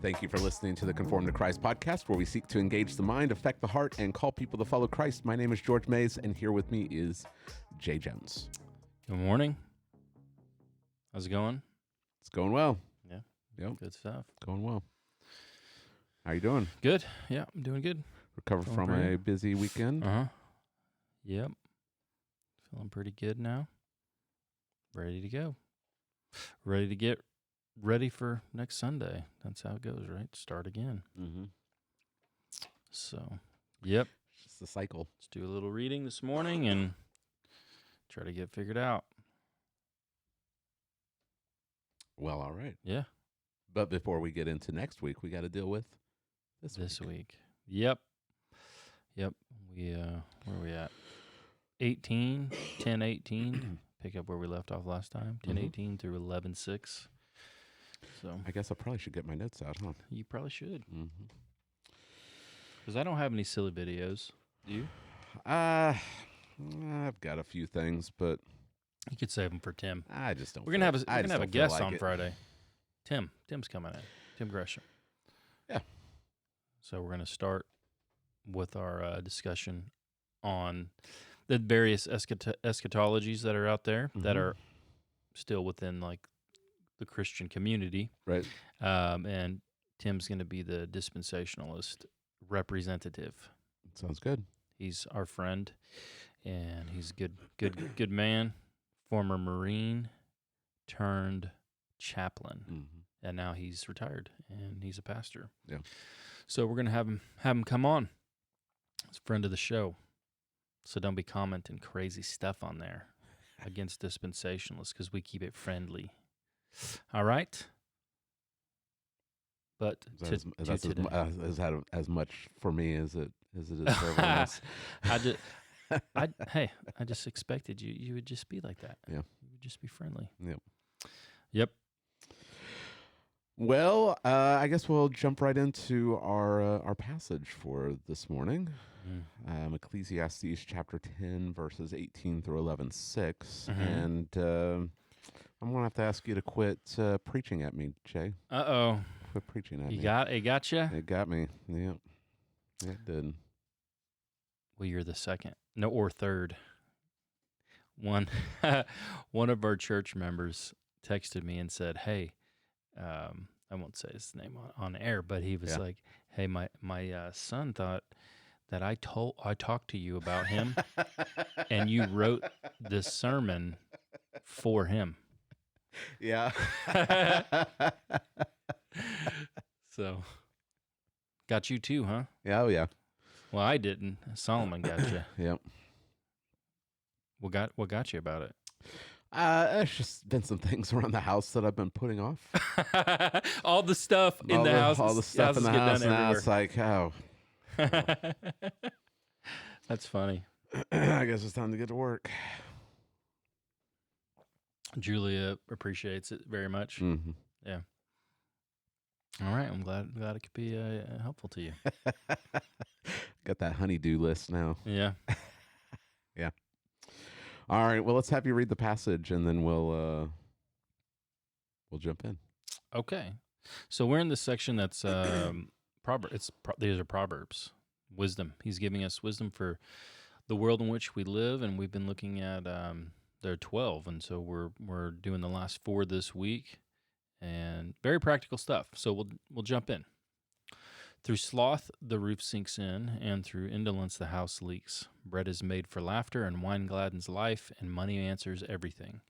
Thank you for listening to the Conform to Christ podcast, where we seek to engage the mind, affect the heart, and call people to follow Christ. My name is George Mays, and here with me is Jay Jones. Good morning. How's it going? It's going well. Yeah. Yep. Good stuff. Going well. How you doing? Good. Yeah, I'm doing good. Recovered from a busy weekend? Yep. Feeling pretty good now. Ready to go. Ready to get ready for next Sunday. That's how it goes, right? Start again. Mm-hmm. So, yep. It's just a cycle. Let's do a little reading this morning and try to get figured out. Well, all right. Yeah. But before we get into next week, we got to deal with this week. Yep. We, where are we at? 10:18. Pick up where we left off last time. 10:18 through 11:6. So I guess I probably should get my notes out, huh? You probably should. Mm-hmm. Because I don't have any silly videos. Do you? I've got a few things, but You could save them for Tim. I just don't. We're gonna have a guest on Friday. Tim's coming in. Tim Gresham. Yeah. So we're gonna start with our discussion on the various eschatologies that are out there that are still within like the Christian community, right? And Tim's going to be the dispensationalist representative. Sounds good. He's our friend, and he's a good man. Former Marine turned chaplain, and now he's retired and he's a pastor. Yeah. So we're going to have him come on. He's a friend of the show. So don't be commenting crazy stuff on there against dispensationalists because we keep it friendly. All right? But that's as much for me as it is for everyone else. I just expected you would just be like that. Yeah. You would just be friendly. Yep. Well, I guess we'll jump right into our passage for this morning. Ecclesiastes chapter 10, verses 18 through 11:6. And I'm going to have to ask you to quit preaching at me, Jay. Uh-oh. Quit preaching at me. It got you? It got me. Yep. It did. Well, you're the second. No, or third. One of our church members texted me and said, hey, I won't say his name on air, but he was like, hey, my son thought that I talked to you about him, and you wrote this sermon for him. Yeah. So, got you too, huh? Yeah, oh yeah. Well, I didn't. Solomon got you. Yep. What got you about it? It's just been some things around the house that I've been putting off. All the stuff in the house. All the stuff in the house. Now it's like, oh. That's funny. I guess it's time to get to work. Julia appreciates it very much. Mm-hmm. Yeah. All right. I'm glad it could be helpful to you. Got that honey-do list now. Yeah. Yeah. All right. Well, let's have you read the passage, and then we'll jump in. Okay. So we're in this section that's these are Proverbs, wisdom. He's giving us wisdom for the world in which we live, and we've been looking at there are 12, and so we're doing the last 4 this week, and very practical stuff. So we'll jump in. Through sloth the roof sinks in, and through indolence the house leaks. Bread is made for laughter, and wine gladdens life, and money answers everything.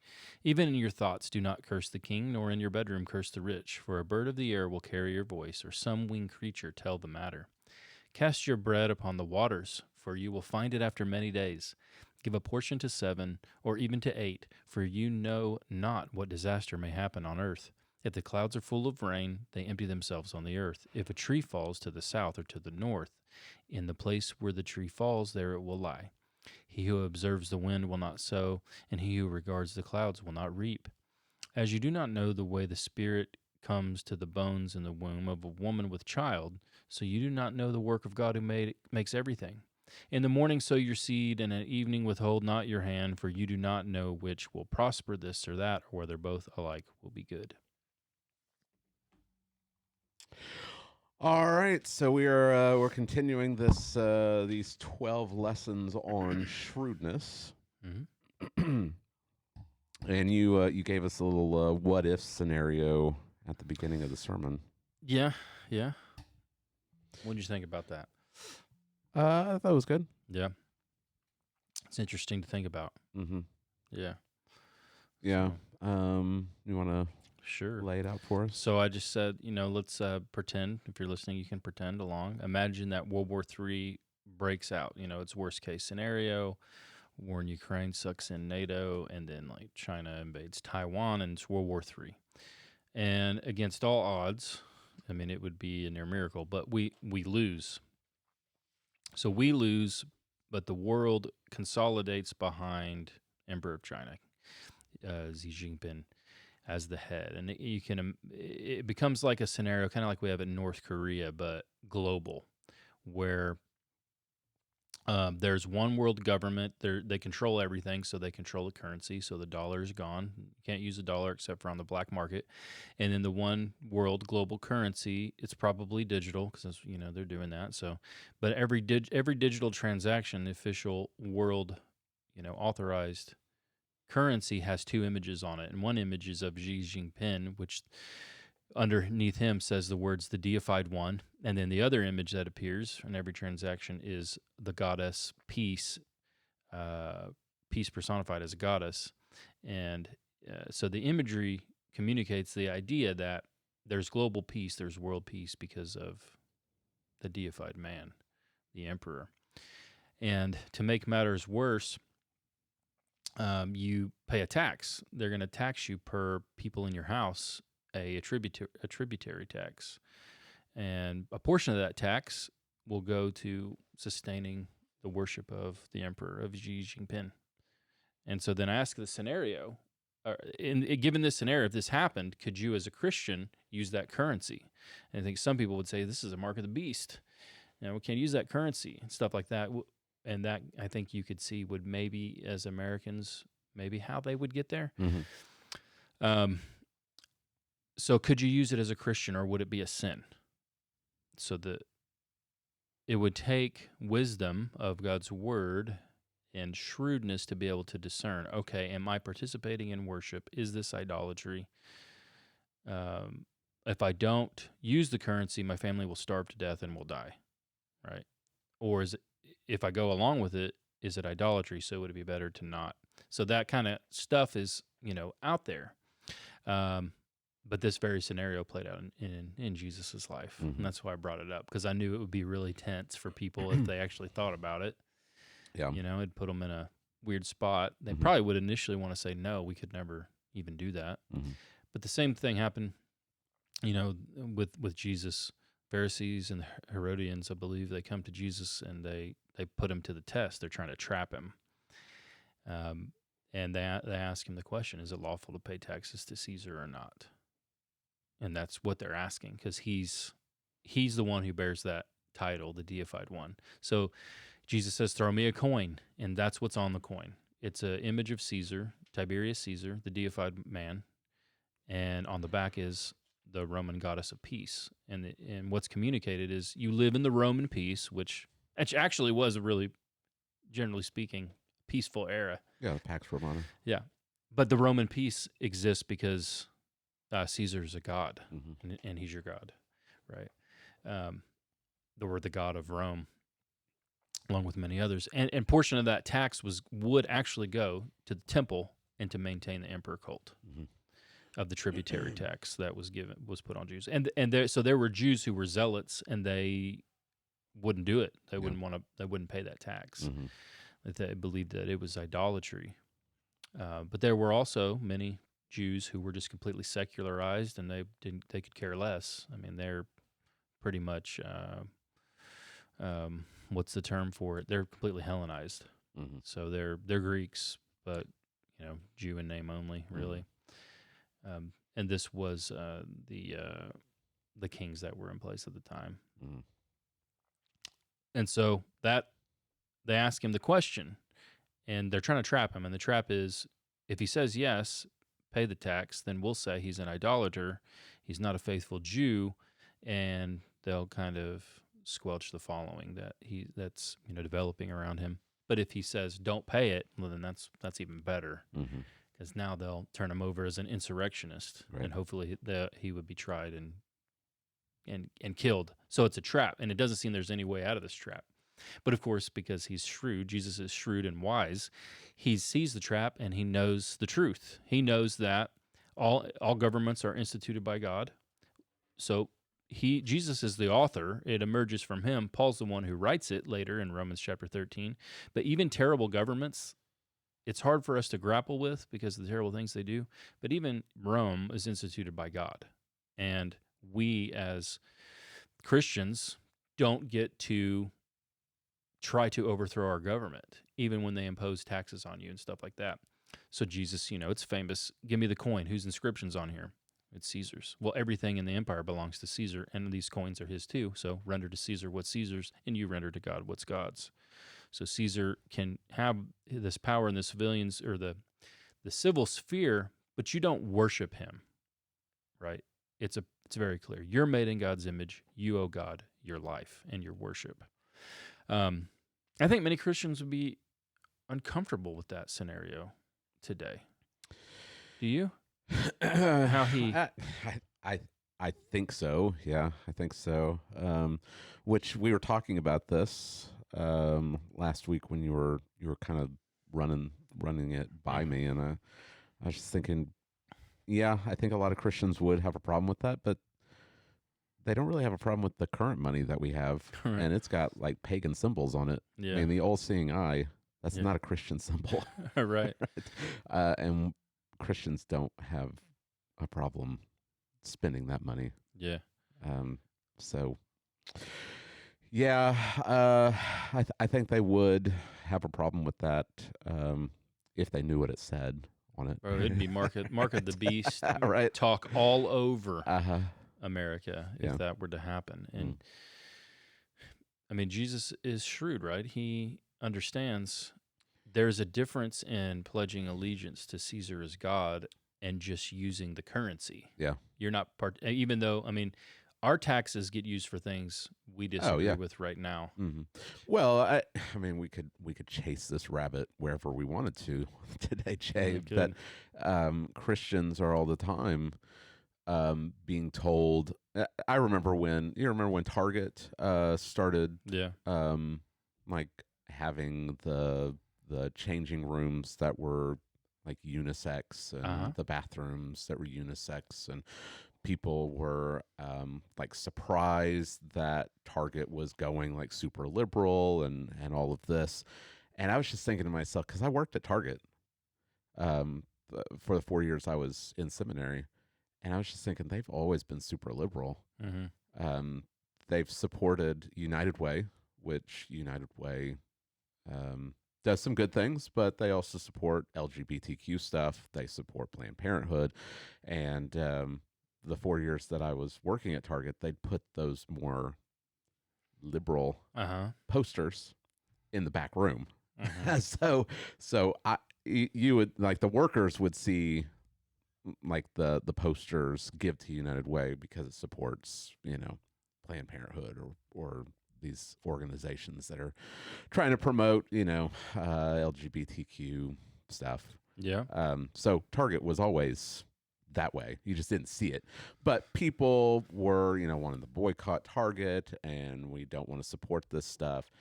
Even in your thoughts do not curse the king, nor in your bedroom curse the rich, for a bird of the air will carry your voice, or some winged creature tell the matter. Cast your bread upon the waters, for you will find it after many days. Give a portion to 7, or even to 8, for you know not what disaster may happen on earth. If the clouds are full of rain, they empty themselves on the earth. If a tree falls to the south or to the north, in the place where the tree falls, there it will lie. He who observes the wind will not sow, and he who regards the clouds will not reap. As you do not know the way the Spirit comes to the bones in the womb of a woman with child, so you do not know the work of God who makes everything. In the morning sow your seed, and at evening withhold not your hand, for you do not know which will prosper, this or that, or whether both alike will be good. All right, so we're continuing these 12 lessons on shrewdness, Mm-hmm. and you gave us a little what if scenario at the beginning of the sermon. Yeah, yeah. What did you think about that? I thought it was good. Yeah, it's interesting to think about. Mm-hmm. Yeah. Yeah. So, You want to sure. lay it out for us? So I just said, let's pretend. If you're listening, you can pretend along. Imagine that World War III breaks out. It's worst case scenario. War in Ukraine sucks in NATO, and then like China invades Taiwan, and it's World War III. And against all odds, I mean, it would be a near miracle, but we lose. So we lose, but the world consolidates behind Emperor of China, Xi Jinping, as the head, and it becomes like a scenario, kind of like we have in North Korea, but global, where there's one world government. They control everything, so they control the currency. So the dollar is gone. You can't use the dollar except for on the black market. And then the one world global currency, it's probably digital because they're doing that. So, but every digital transaction, the official world, authorized currency has two images on it, and one image is of Xi Jinping, which underneath him says the words "the deified one," and then the other image that appears in every transaction is the goddess Peace, Peace personified as a goddess, and so the imagery communicates the idea that there's global peace, there's world peace because of the deified man, the emperor. And to make matters worse, you pay a tax. They're going to tax you per people in your house, a tributary tax. And a portion of that tax will go to sustaining the worship of the emperor, of Xi Jinping. And so then I ask the scenario, given this scenario, if this happened, could you as a Christian use that currency? And I think some people would say this is a mark of the beast. We can't use that currency and stuff like that. And that, I think you could see, would maybe, as Americans, maybe how they would get there. Mm-hmm. So could you use it as a Christian, or would it be a sin? So it would take wisdom of God's word and shrewdness to be able to discern, okay, am I participating in worship? Is this idolatry? If I don't use the currency, my family will starve to death and will die, right? Or is it, if I go along with it, is it idolatry? So would it be better to not? So that kind of stuff is, out there. But this very scenario played out in Jesus' life. Mm-hmm. And that's why I brought it up, because I knew it would be really tense for people if they actually thought about it. Yeah. It'd put them in a weird spot. They Mm-hmm. probably would initially want to say, no, we could never even do that. Mm-hmm. But the same thing happened, with Jesus. Pharisees and Herodians, I believe, they come to Jesus and they put him to the test. They're trying to trap him. And they ask him the question, is it lawful to pay taxes to Caesar or not? And that's what they're asking, because he's the one who bears that title, the deified one. So Jesus says, throw me a coin, and that's what's on the coin. It's an image of Caesar, Tiberius Caesar, the deified man, and on the back is the Roman goddess of peace. And what's communicated is you live in the Roman peace, which actually was a really, generally speaking, peaceful era. Yeah, the Pax Romana. Yeah. But the Roman peace exists because Caesar's a god, Mm-hmm. and he's your god, right? The god of Rome, along with many others. And portion of that tax would actually go to the temple and to maintain the emperor cult. Mm-hmm. Of the tributary tax that was put on Jews, so there were Jews who were zealots, and they wouldn't do it. They wouldn't pay that tax. Mm-hmm. They believed that it was idolatry. But there were also many Jews who were just completely secularized, and they could care less. I mean, they're pretty much what's the term for it? They're completely Hellenized. Mm-hmm. So they're Greeks, but Jew in name only, really. Mm-hmm. And this was the kings that were in place at the time. Mm-hmm. And so that they ask him the question, and they're trying to trap him. And the trap is, if he says yes, pay the tax, then we'll say he's an idolater, he's not a faithful Jew, and they'll kind of squelch the following that's developing around him. But if he says don't pay it, well, then that's even better, because now they'll turn him over as an insurrectionist, Right. and hopefully he would be tried and killed. So it's a trap, and it doesn't seem there's any way out of this trap. But of course, because he's shrewd, Jesus is shrewd and wise, he sees the trap and he knows the truth. He knows that all governments are instituted by God. So Jesus is the author. It emerges from him. Paul's the one who writes it later in Romans chapter 13. But even terrible governments, it's hard for us to grapple with because of the terrible things they do. But even Rome is instituted by God. And we as Christians don't get to try to overthrow our government, even when they impose taxes on you and stuff like that. So Jesus, it's famous. Give me the coin. Whose inscription's on here? It's Caesar's. Well, everything in the empire belongs to Caesar, and these coins are his too. So render to Caesar what's Caesar's, and you render to God what's God's. So Caesar can have this power in the civilians or the civil sphere, but you don't worship him, right? It's very clear. You're made in God's image. You owe God your life and your worship. I think many Christians would be uncomfortable with that scenario today. Do you? How he? I think so. Yeah, I think so. Which we were talking about this last week when you were kind of running it by me, and I was just thinking, yeah, I think a lot of Christians would have a problem with that, but they don't really have a problem with the current money that we have, Right. and it's got like pagan symbols on it. Yeah. I mean, the all-seeing eye, that's Yeah. not a Christian symbol. Right. And Christians don't have a problem spending that money. Yeah. So, yeah, I think they would have a problem with that if they knew what it said on it. Bro, it'd be mark of the beast, Right. talk all over Uh-huh. America Yeah. if that were to happen. And I mean, Jesus is shrewd, right? He understands there's a difference in pledging allegiance to Caesar as God and just using the currency. Yeah. You're not even though, I mean, our taxes get used for things we disagree with right now. Mm-hmm. Well, I mean, we could chase this rabbit wherever we wanted to today, Jay. That Christians are all the time being told. I remember when Target started, like having the changing rooms that were like unisex and the bathrooms that were unisex, and people were like surprised that Target was going like super liberal and all of this. And I was just thinking to myself, because I worked at Target for the 4 years I was in seminary, and I was just thinking they've always been super liberal. They've supported United Way, which United Way does some good things, but they also support LGBTQ stuff. They support Planned Parenthood. And the 4 years that I was working at Target, they'd put those more liberal posters in the back room. So you would, like, the workers would see like the posters give to United Way because it supports, Planned Parenthood or these organizations that are trying to promote, LGBTQ stuff. Yeah. So Target was always that way. You just didn't see it. But people were, wanting to boycott Target, and we don't want to support this stuff.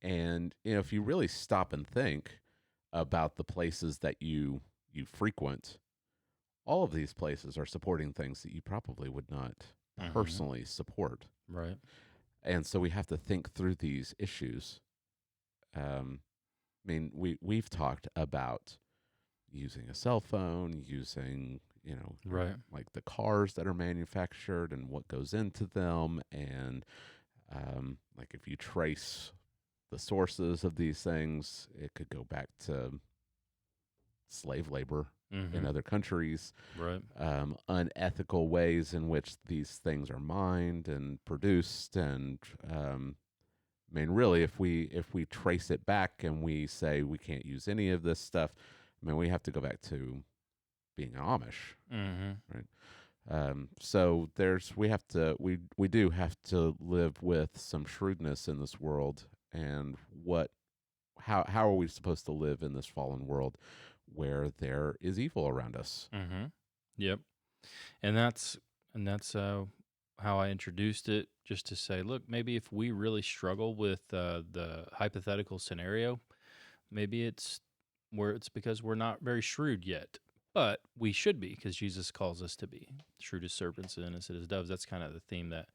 And, if you really stop and think about the places that you frequent, all of these places are supporting things that you probably would not personally support. Right. And so we have to think through these issues. I mean, we've talked about using a cell phone, using, like the cars that are manufactured and what goes into them. And like if you trace the sources of these things, it could go back to slave labor in other countries, right? Unethical ways in which these things are mined and produced, and I mean, really, if we trace it back and we say we can't use any of this stuff, I mean, we have to go back to being Amish, right? So we do have to live with some shrewdness in this world, and how are we supposed to live in this fallen world where there is evil around us? Mm-hmm. Yep. And that's how I introduced it, just to say, look, maybe if we really struggle with the hypothetical scenario, maybe it's because we're not very shrewd yet. But we should be, because Jesus calls us to be shrewd as serpents and innocent as doves. That's kind of the theme that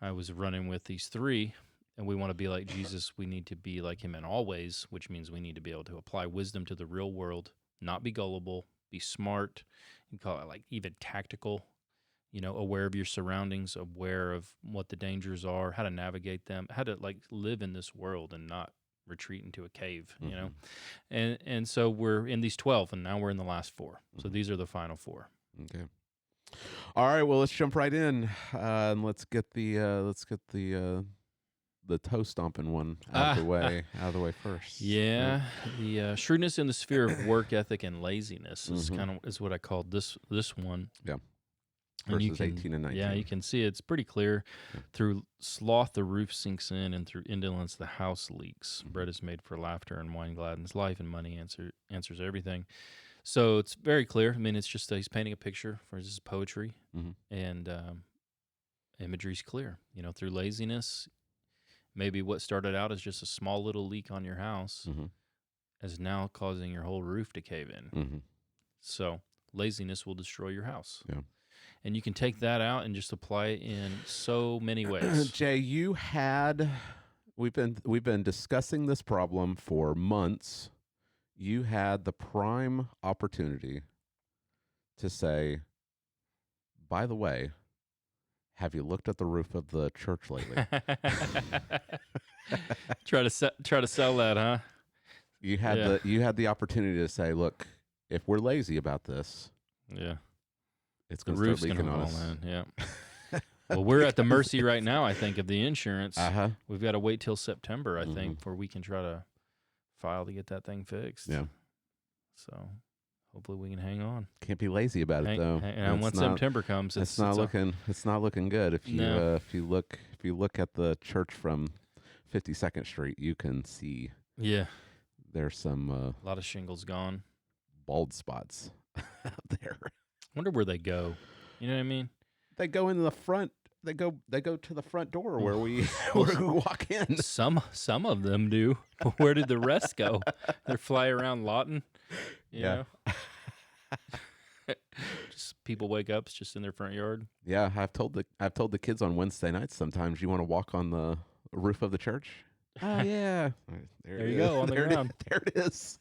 I was running with these three. And we want to be like Jesus. We need to be like him in all ways, which means we need to be able to apply wisdom to the real world, not be gullible, be smart. You call it like even tactical, aware of your surroundings, aware of what the dangers are, how to navigate them, how to like live in this world and not retreat into a cave, and so we're in these 12, and now we're in the last 4. So these are the final 4. Okay. All right. Well, let's jump right in, and let's get the toe stomping one out of the way first. Yeah, the shrewdness in the sphere of work ethic and laziness is what I called this one. Yeah. And Verses 18 and 19. Yeah, you can see it's pretty clear. Yeah. Through sloth, the roof sinks in, and through indolence, the house leaks. Bread is made for laughter, and wine gladdens life, and money answers everything. So it's very clear. I mean, it's just he's painting a picture for his poetry, and imagery's clear. Through laziness, maybe what started out as just a small little leak on your house is now causing your whole roof to cave in. So laziness will destroy your house. Yeah. And you can take that out and just apply it in so many ways. Jay, we've been discussing this problem for months. You had the prime opportunity to say, by the way, have you looked at the roof of the church lately? Try to sell that, huh? You had the opportunity to say, look, if we're lazy about this, it's going to start leaking on us. Yeah. Well, we're at the mercy right now, I think, of the insurance. We've got to wait till September, I think, before we can try to file to get that thing fixed. Yeah. So hopefully we can hang on. Can't be lazy about it, though. And once September comes, it's not looking good. If you look at the church from 52nd Street, you can see. Yeah. There's some a lot of shingles gone. Bald spots out there. Wonder where they go. You know what I mean? They go in the front. They go to the front door where we walk in. Some of them do. Where did the rest go? They fly around Lawton. You know? Just people wake up. It's just in their front yard. Yeah, I've told the kids on Wednesday nights. Sometimes you want to walk on the roof of the church. Oh yeah, there you go on the ground. There it is.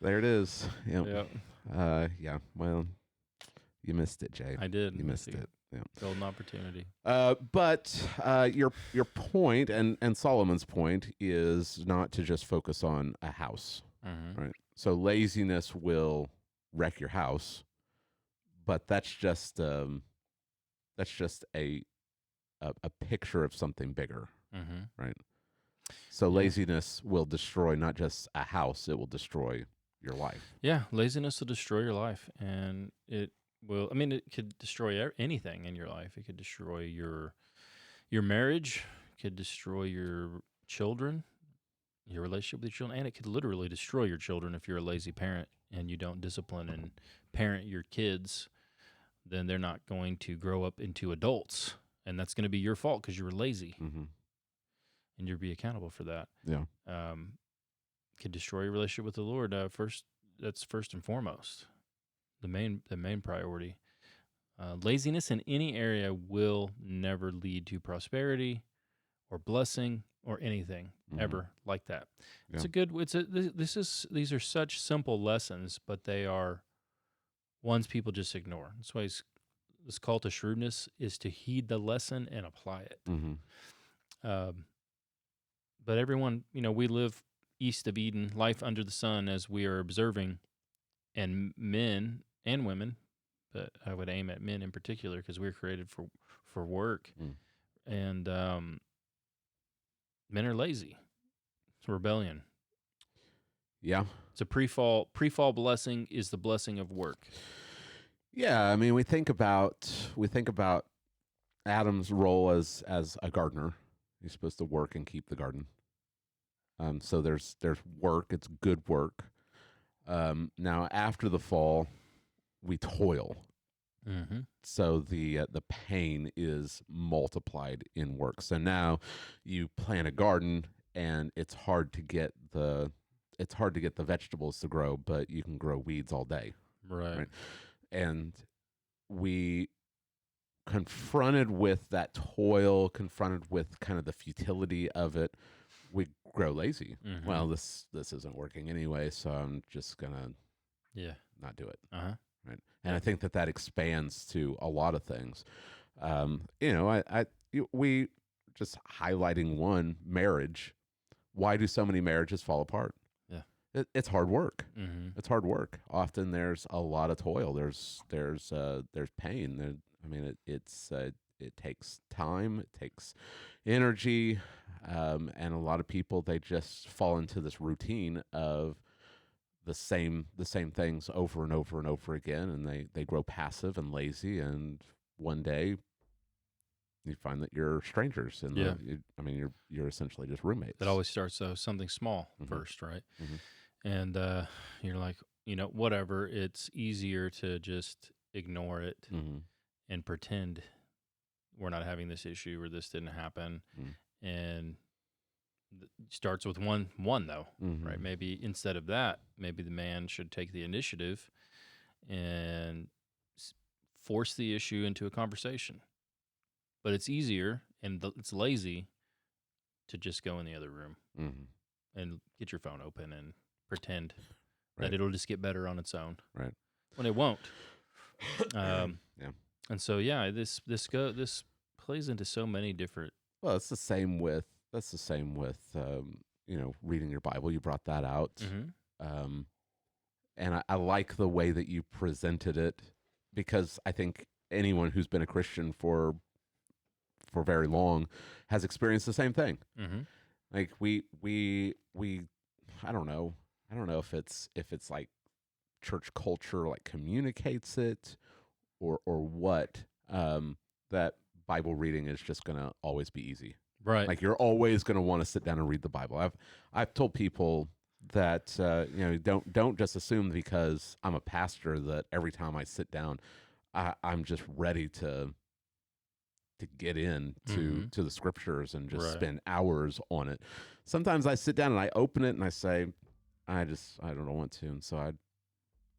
There it is. Yep. Yeah. Well, you missed it, Jay. I did. You missed it. Yeah. Golden opportunity. But your point and Solomon's point is not to just focus on a house, right? So laziness will wreck your house, but that's just a picture of something bigger, right? So laziness will destroy not just a house; it will destroy your life. Yeah, laziness will destroy your life, and it will. I mean, it could destroy anything in your life. It could destroy your marriage. It could destroy your children, your relationship with your children, and it could literally destroy your children if you're a lazy parent and you don't discipline and parent your kids. Then they're not going to grow up into adults, and that's going to be your fault because you were lazy. And you'll be accountable for that. Yeah. Could destroy your relationship with the Lord. That's first and foremost. The main priority. Laziness in any area will never lead to prosperity or blessing or anything ever like that. Yeah. These are such simple lessons, but they are ones people just ignore. That's why this call to shrewdness is to heed the lesson and apply it. But everyone, we live east of Eden, life under the sun, as we are observing, and men and women, but I would aim at men in particular because we're created for work, and men are lazy. It's rebellion. Yeah, it's a pre-fall blessing is the blessing of work. Yeah, I mean, we think about Adam's role as a gardener. He's supposed to work and keep the garden. So there's work. It's good work. Now after the fall, we toil. Mm-hmm. So the pain is multiplied in work. So now you plant a garden, and it's hard to get the vegetables to grow, but you can grow weeds all day, Right. right? And we confronted with that toil, confronted with kind of the futility of it, we grow lazy. Mm-hmm. Well, this isn't working anyway, so I'm just gonna Yeah. not do it. Uh huh. Right. And I think that expands to a lot of things. We just highlighting one marriage. Why do so many marriages fall apart? Yeah. It's hard work. Mm-hmm. It's hard work. Often there's a lot of toil. There's pain. It takes time. It takes energy, and a lot of people, they just fall into this routine of the same things over and over and over again, and they grow passive and lazy, and one day you find that you're strangers, and Yeah. you're essentially just roommates. It always starts something small Mhm. first, right? Mhm. And you're like, whatever. It's easier to just ignore it Mhm. and pretend we're not having this issue or this didn't happen. Mhm. And starts with one though, right? Mhm. Maybe instead of that, maybe the man should take the initiative and force the issue into a conversation. But it's easier and it's lazy to just go in the other room Mhm. and get your phone open and pretend Right. that it'll just get better on its own. Right. When it won't. Yeah. And so this plays into so many different. Well, it's the same with reading your Bible. You brought that out. Mm-hmm. And I like the way that you presented it, because I think anyone who's been a Christian for very long has experienced the same thing. Mm-hmm. Like we I don't know if it's like church culture like communicates it, or what, that Bible reading is just gonna always be easy. Right. Like, you're always gonna want to sit down and read the Bible. I've told people that don't just assume because I'm a pastor that every time I sit down, I'm just ready to get in to the scriptures and just spend hours on it. Sometimes I sit down and I open it and I say, I don't want to, and so I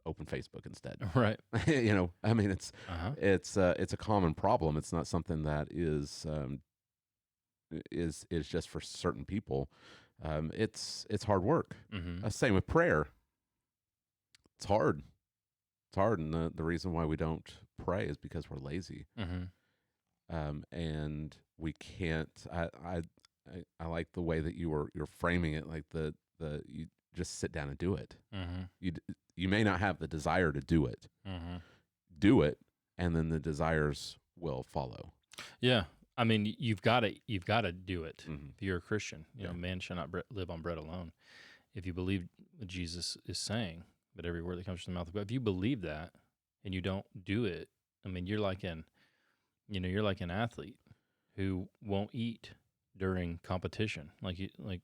open Facebook instead. Right. It's Uh-huh. it's a common problem. It's not something that is just for certain people. It's hard work. Mm-hmm. Same with prayer. It's hard. It's hard, and the reason why we don't pray is because we're lazy. Mm-hmm. And we can't. I like the way that you're framing it. Like you just sit down and do it. Mm-hmm. You may not have the desire to do it. Mm-hmm. Do it, and then the desires will follow. Yeah. I mean, you've got to do it. Mm-hmm. If you're a Christian, Yeah. man shall not live on bread alone. If you believe what Jesus is saying, but every word that comes from the mouth of God, if you believe that and you don't do it, I mean, you're like an athlete who won't eat during competition. Like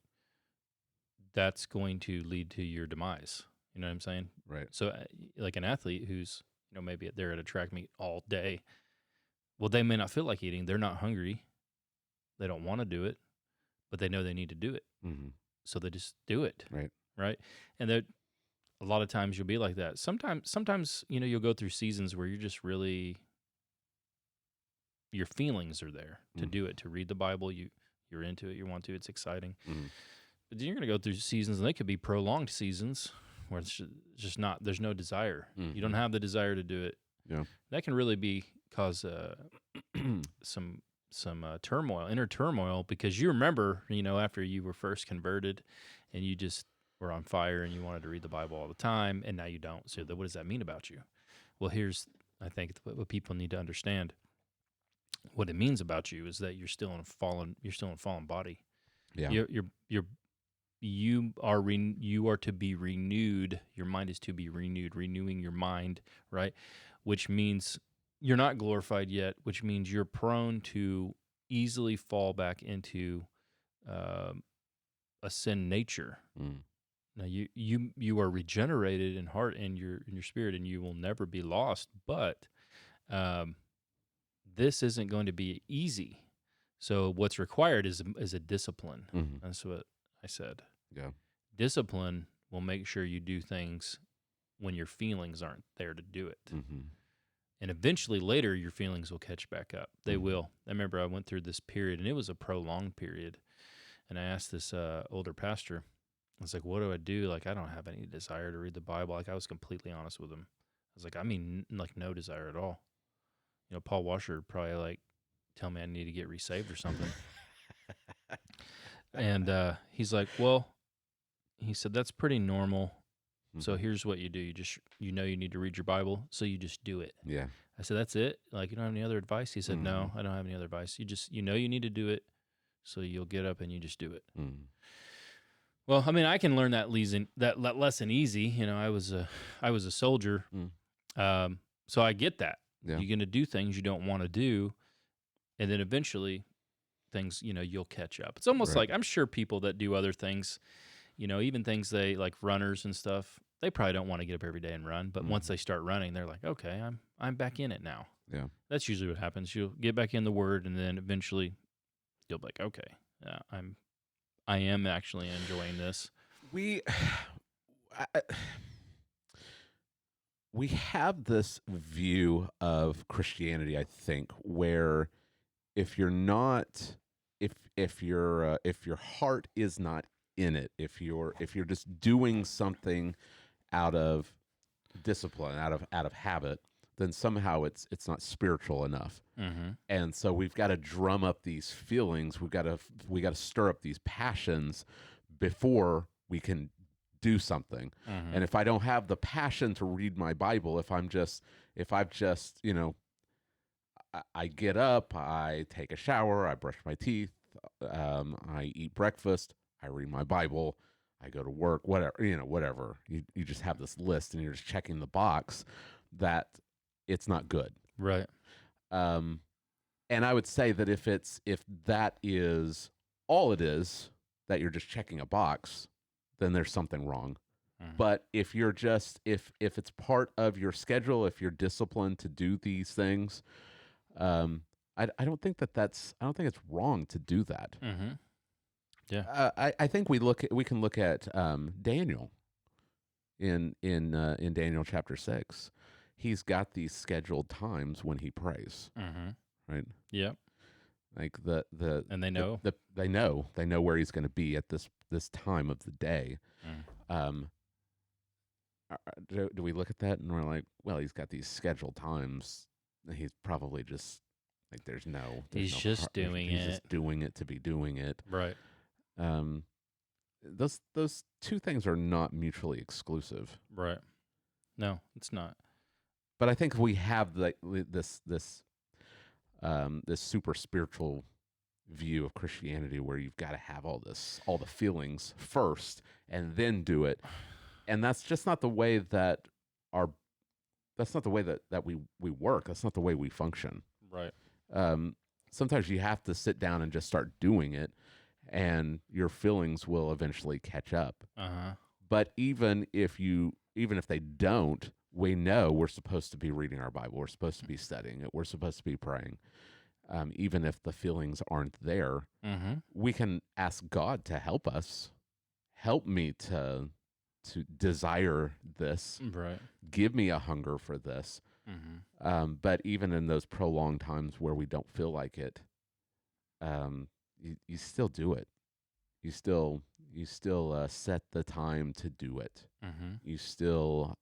that's going to lead to your demise. You know what I'm saying? Right. So like an athlete who's, maybe they're at a track meet all day. Well, they may not feel like eating. They're not hungry. They don't want to do it, but they know they need to do it. Mm-hmm. So they just do it. Right. Right. And a lot of times you'll be like that. Sometimes, you'll go through seasons where you're just really, your feelings are there to do it, to read the Bible. You're into it. You want to, it's exciting. Mm-hmm. But then you're going to go through seasons, and they could be prolonged seasons where it's just not, there's no desire. Mm-hmm. You don't have the desire to do it. Yeah. That can really cause some turmoil, inner turmoil, because you remember, after you were first converted and you just were on fire and you wanted to read the Bible all the time, and now you don't. So what does that mean about you? Well, here's, I think, what people need to understand. What it means about you is that you're still in a fallen body. Yeah. You are to be renewed. Your mind is to be renewed, renewing your mind, right? which means you're not glorified yet, which means you're prone to easily fall back into a sin nature. Mm. Now you are regenerated in heart and in your spirit, and you will never be lost. But this isn't going to be easy. So what's required is a discipline. Mm-hmm. That's what I said. Yeah. Discipline will make sure you do things when your feelings aren't there to do it. Mm-hmm. And eventually later your feelings will catch back up. They Mhm. will. I remember I went through this period, and it was a prolonged period. And I asked this older pastor, I was like, what do I do? Like, I don't have any desire to read the Bible. Like, I was completely honest with him. I was like, I mean, like, no desire at all. You know, Paul Washer would probably, like, tell me I need to get resaved or something. And he's like, well, he said, that's pretty normal. So Mhm. here's what you do. You know you need to read your Bible, so you just do it. Yeah. I said, that's it? Like, you don't have any other advice? He said, no, I don't have any other advice. You know you need to do it, so you'll get up and you just do it. Mm. Well, I mean, I can learn that lesson easy. You know, I was a soldier, so I get that. Yeah. You're going to do things you don't want to do, and then eventually things, you know, you'll catch up. It's almost Right. like, I'm sure people that do other things, you know, even things they like runners and stuff, they probably don't want to get up every day and run, but once they start running, they're like, okay, I'm back in it now. Yeah. That's usually what happens. You'll get back in the Word, and then eventually you'll be like, okay, I am actually enjoying this. We have this view of Christianity, I think, where if you're not, if your heart is not in it, if you're just doing something out of discipline, out of habit, then somehow it's not spiritual enough. Mm-hmm. And so we've got to drum up these feelings. We got to stir up these passions before we can do something. Mm-hmm. And if I don't have the passion to read my Bible, if I've just, you know, I get up, I take a shower, I brush my teeth, I eat breakfast, I read my Bible, I go to work, whatever. You just have this list, and you're just checking the box that it's not good. Right. And I would say that if that is all it is, that you're just checking a box, then there's something wrong. Mm-hmm. But if you're just if it's part of your schedule, if you're disciplined to do these things, I don't think I don't think it's wrong to do that. Mm-hmm. Yeah. I think we can look at Daniel in Daniel chapter 6. He's got these scheduled times when he prays, right? Yep. Like And they know. they know where he's going to be at this time of the day. Do we look at that and we're like, well, he's got these scheduled times. He's probably just like there's no He's just doing he's it. just doing it to be doing it. Right. Those two things are not mutually exclusive. Right. No, it's not. But I think we have this super spiritual view of Christianity where you've got to have all the feelings first and then do it. And that's just not the way that we work. That's not the way we function. Right. Sometimes you have to sit down and just start doing it, and your feelings will eventually catch up. But even if they don't, we know we're supposed to be reading our Bible. We're supposed to be studying it. We're supposed to be praying. Even if the feelings aren't there, we can ask God to help us. Help me to desire this. Right. Give me a hunger for this. But even in those prolonged times where we don't feel like it, you still do it. You still set the time to do it. You still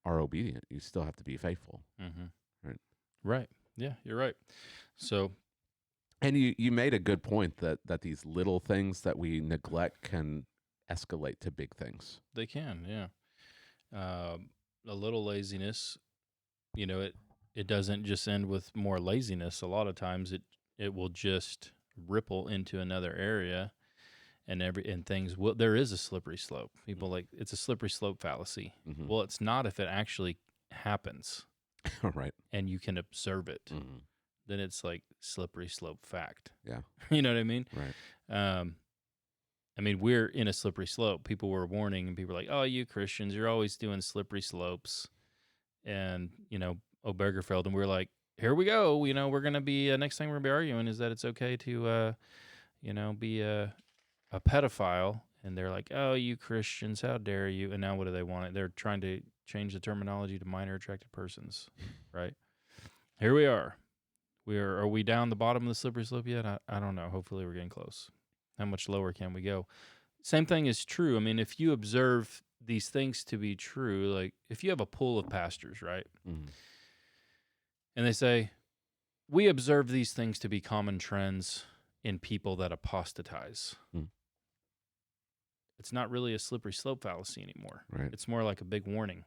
are obedient. You still have to be faithful. Right. Right. Yeah, you're right. So, and you made a good point that these little things that we neglect can escalate to big things. they can, yeah. A little laziness, you know, it doesn't just end with more laziness. A lot of times it will just ripple into another area, and things will, there is a slippery slope. People like, it's a slippery slope fallacy. Mm-hmm. Well, it's not if it actually happens Right. and you can observe it. Mm-hmm. Then it's like slippery slope fact. Yeah. You know what I mean? Right. I mean, we're in a slippery slope. People were warning, and people were like, "Oh, you Christians, you're always doing slippery slopes," and Obergerfeld, and we're like, "Here we go. We're gonna be next thing we're gonna be arguing is that it's okay to, be a pedophile." And they're like, "Oh, you Christians, how dare you?" And now what do they want? They're trying to change the terminology to minor attracted persons, right? Here we are. Are we down the bottom of the slippery slope yet? I don't know. Hopefully we're getting close. How much lower can we go? Same thing is true. I mean, if you observe these things to be true, like if you have a pool of pastors, right? Mm-hmm. And they say, we observe these things to be common trends in people that apostatize. Mm. It's not really a slippery slope fallacy anymore. Right. It's more like a big warning.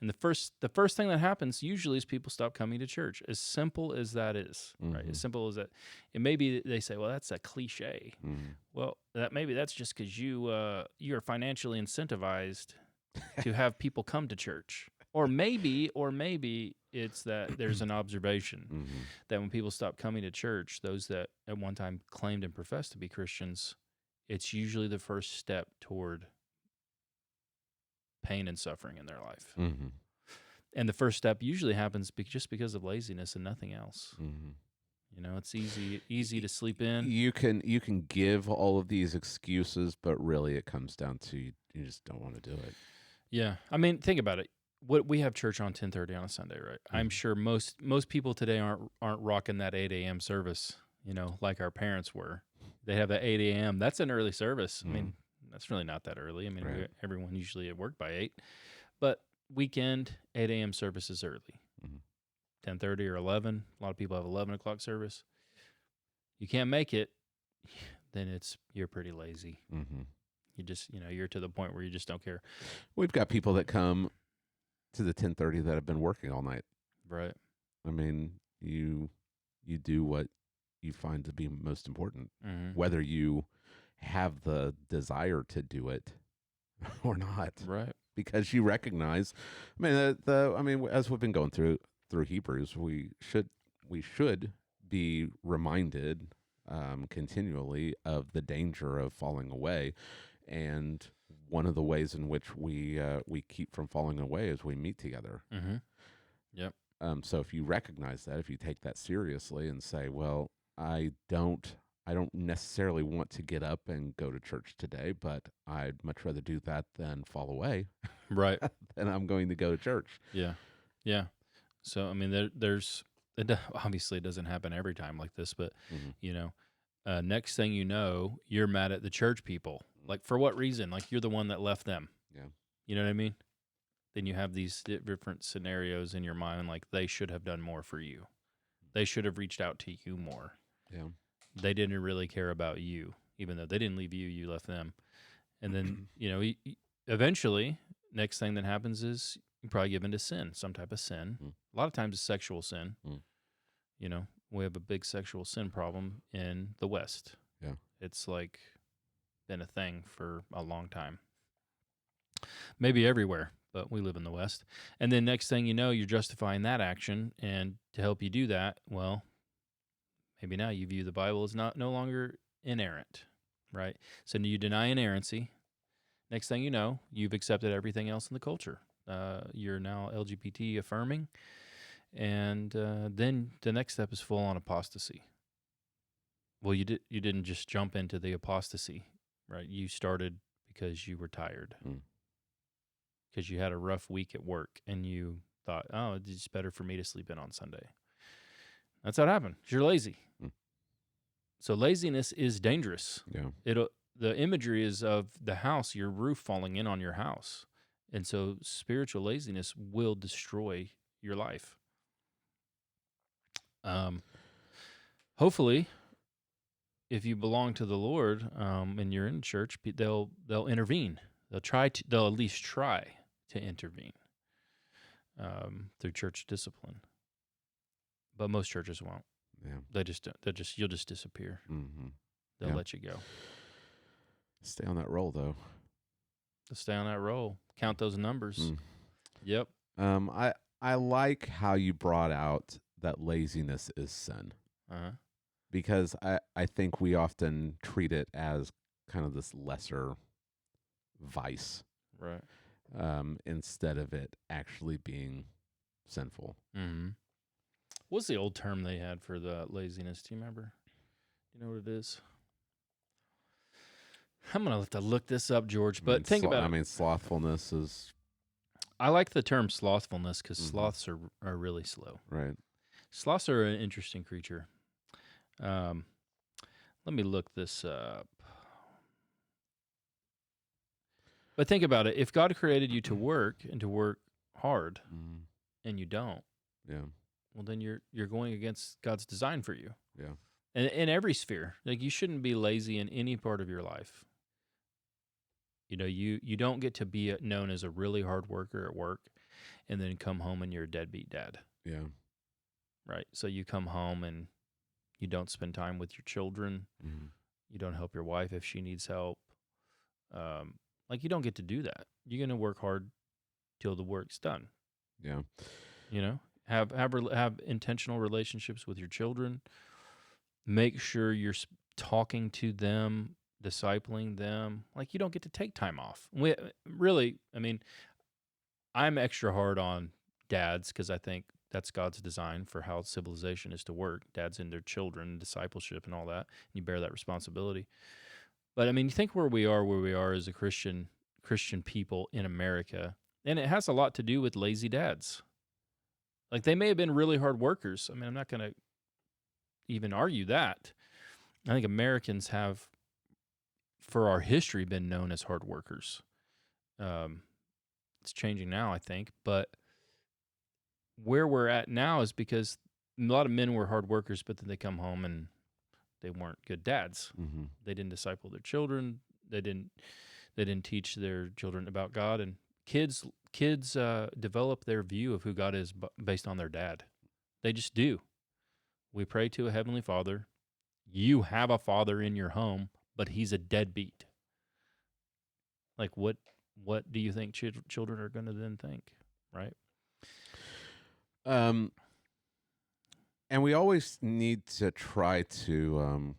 And the first thing that happens usually is people stop coming to church. As simple as that is, right? Mm-hmm. As simple as that. And maybe they say, well, that's a cliche. Mm-hmm. Well, maybe that's just because you are financially incentivized to have people come to church. Or maybe it's that there's an observation Mm-hmm. that when people stop coming to church, those that at one time claimed and professed to be Christians, it's usually the first step toward pain and suffering in their life. Mm-hmm. And the first step usually happens just because of laziness and nothing else. Mm-hmm. It's easy to sleep in. You can give all of these excuses, but really it comes down to you just don't want to do it. Yeah. I mean, think about it. What we have church on 10:30 on a Sunday, right? Mm-hmm. I'm sure most people today aren't rocking that 8 a.m. service, like our parents were. They have that 8 a.m. That's an early service. Mm-hmm. I mean, that's really not that early. I mean, Right. everyone usually at work by 8. But weekend, 8 a.m. service is early. Mm-hmm. 10:30 or 11. A lot of people have 11 o'clock service. You can't make it, then you're pretty lazy. Mm-hmm. You just, you're to the point where you just don't care. We've got people that come to the 10:30 that have been working all night. Right. I mean, you do what you find to be most important, Mm-hmm. whether you have the desire to do it or not, Right. because you recognize. I mean, as we've been going through Hebrews, we should be reminded continually of the danger of falling away, and one of the ways in which we keep from falling away is we meet together. Mm-hmm. Yep. So if you recognize that, if you take that seriously and say, well, I don't necessarily want to get up and go to church today, but I'd much rather do that than fall away. Right. Then I'm going to go to church. Yeah. Yeah. So, I mean, obviously it doesn't happen every time like this, but, Mm-hmm. Next thing you know, you're mad at the church people. Like, for what reason? Like, you're the one that left them. Yeah. You know what I mean? Then you have these different scenarios in your mind, like they should have done more for you. They should have reached out to you more. Yeah. They didn't really care about you, even though they didn't leave you, you left them. And then, eventually, next thing that happens is you probably give into sin, some type of sin. Mm. A lot of times it's sexual sin. Mm. We have a big sexual sin problem in the West. Yeah. It's like been a thing for a long time. Maybe everywhere, but we live in the West. And then next thing you know, you're justifying that action. And to help you do that, well, maybe now you view the Bible as no longer inerrant, right? So you deny inerrancy. Next thing you know, you've accepted everything else in the culture. You're now LGBT affirming. And then the next step is full-on apostasy. Well, you didn't just jump into the apostasy, right? You started because you were tired, because you had a rough week at work, and you thought, oh, it's better for me to sleep in on Sunday. That's how it happened. You're lazy. So laziness is dangerous. Yeah. The imagery is of the house, your roof falling in on your house. And so spiritual laziness will destroy your life. Hopefully, if you belong to the Lord and you're in church, they'll intervene. They'll at least try to intervene through church discipline. But most churches won't. Yeah. You'll just disappear. Mm-hmm. They'll let you go. Stay on that roll, though. To stay on that roll, count those numbers. Mm. Yep. I like how you brought out that laziness is sin, Uh-huh. because I think we often treat it as kind of this lesser vice, Right. instead of it actually being sinful. Mm-hmm. What's the old term they had for the laziness? Do you remember? You know what it is? I'm gonna have to look this up, George. But think about it. Slothfulness is I like the term slothfulness because Mhm. sloths are really slow. right. Sloths are an interesting creature. Let me look this up. But think about it. If God created you to work and to work hard, Mm. and you don't, Yeah. well, then you're going against God's design for you. Yeah. And in every sphere, like you shouldn't be lazy in any part of your life. You know, you don't get to be known as a really hard worker at work, and then come home and you're a deadbeat dad, Yeah. right? So you come home and you don't spend time with your children. Mhm. You don't help your wife if she needs help. Like you don't get to do that. You're gonna work hard till the work's done. Yeah. You know, have intentional relationships with your children. Make sure you're talking to them, discipling them. Like you don't get to take time off. Really, I mean, I'm extra hard on dads because I think that's God's design for how civilization is to work. Dads and their children, discipleship, and all that. And you bear that responsibility. But I mean, you think where we are as a Christian people in America, and it has a lot to do with lazy dads. Like they may have been really hard workers. I mean, I'm not going to even argue that. I think Americans have, for our history, been known as hard workers. It's changing now, I think, but where we're at now is because a lot of men were hard workers, but then they come home and they weren't good dads. Mm-hmm. They didn't disciple their children. They didn't teach their children about God, and kids develop their view of who God is based on their dad. They just do. We pray to a heavenly Father. You have a father in your home, but he's a deadbeat. Like what do you think children are going to then think, right? And we always need to try to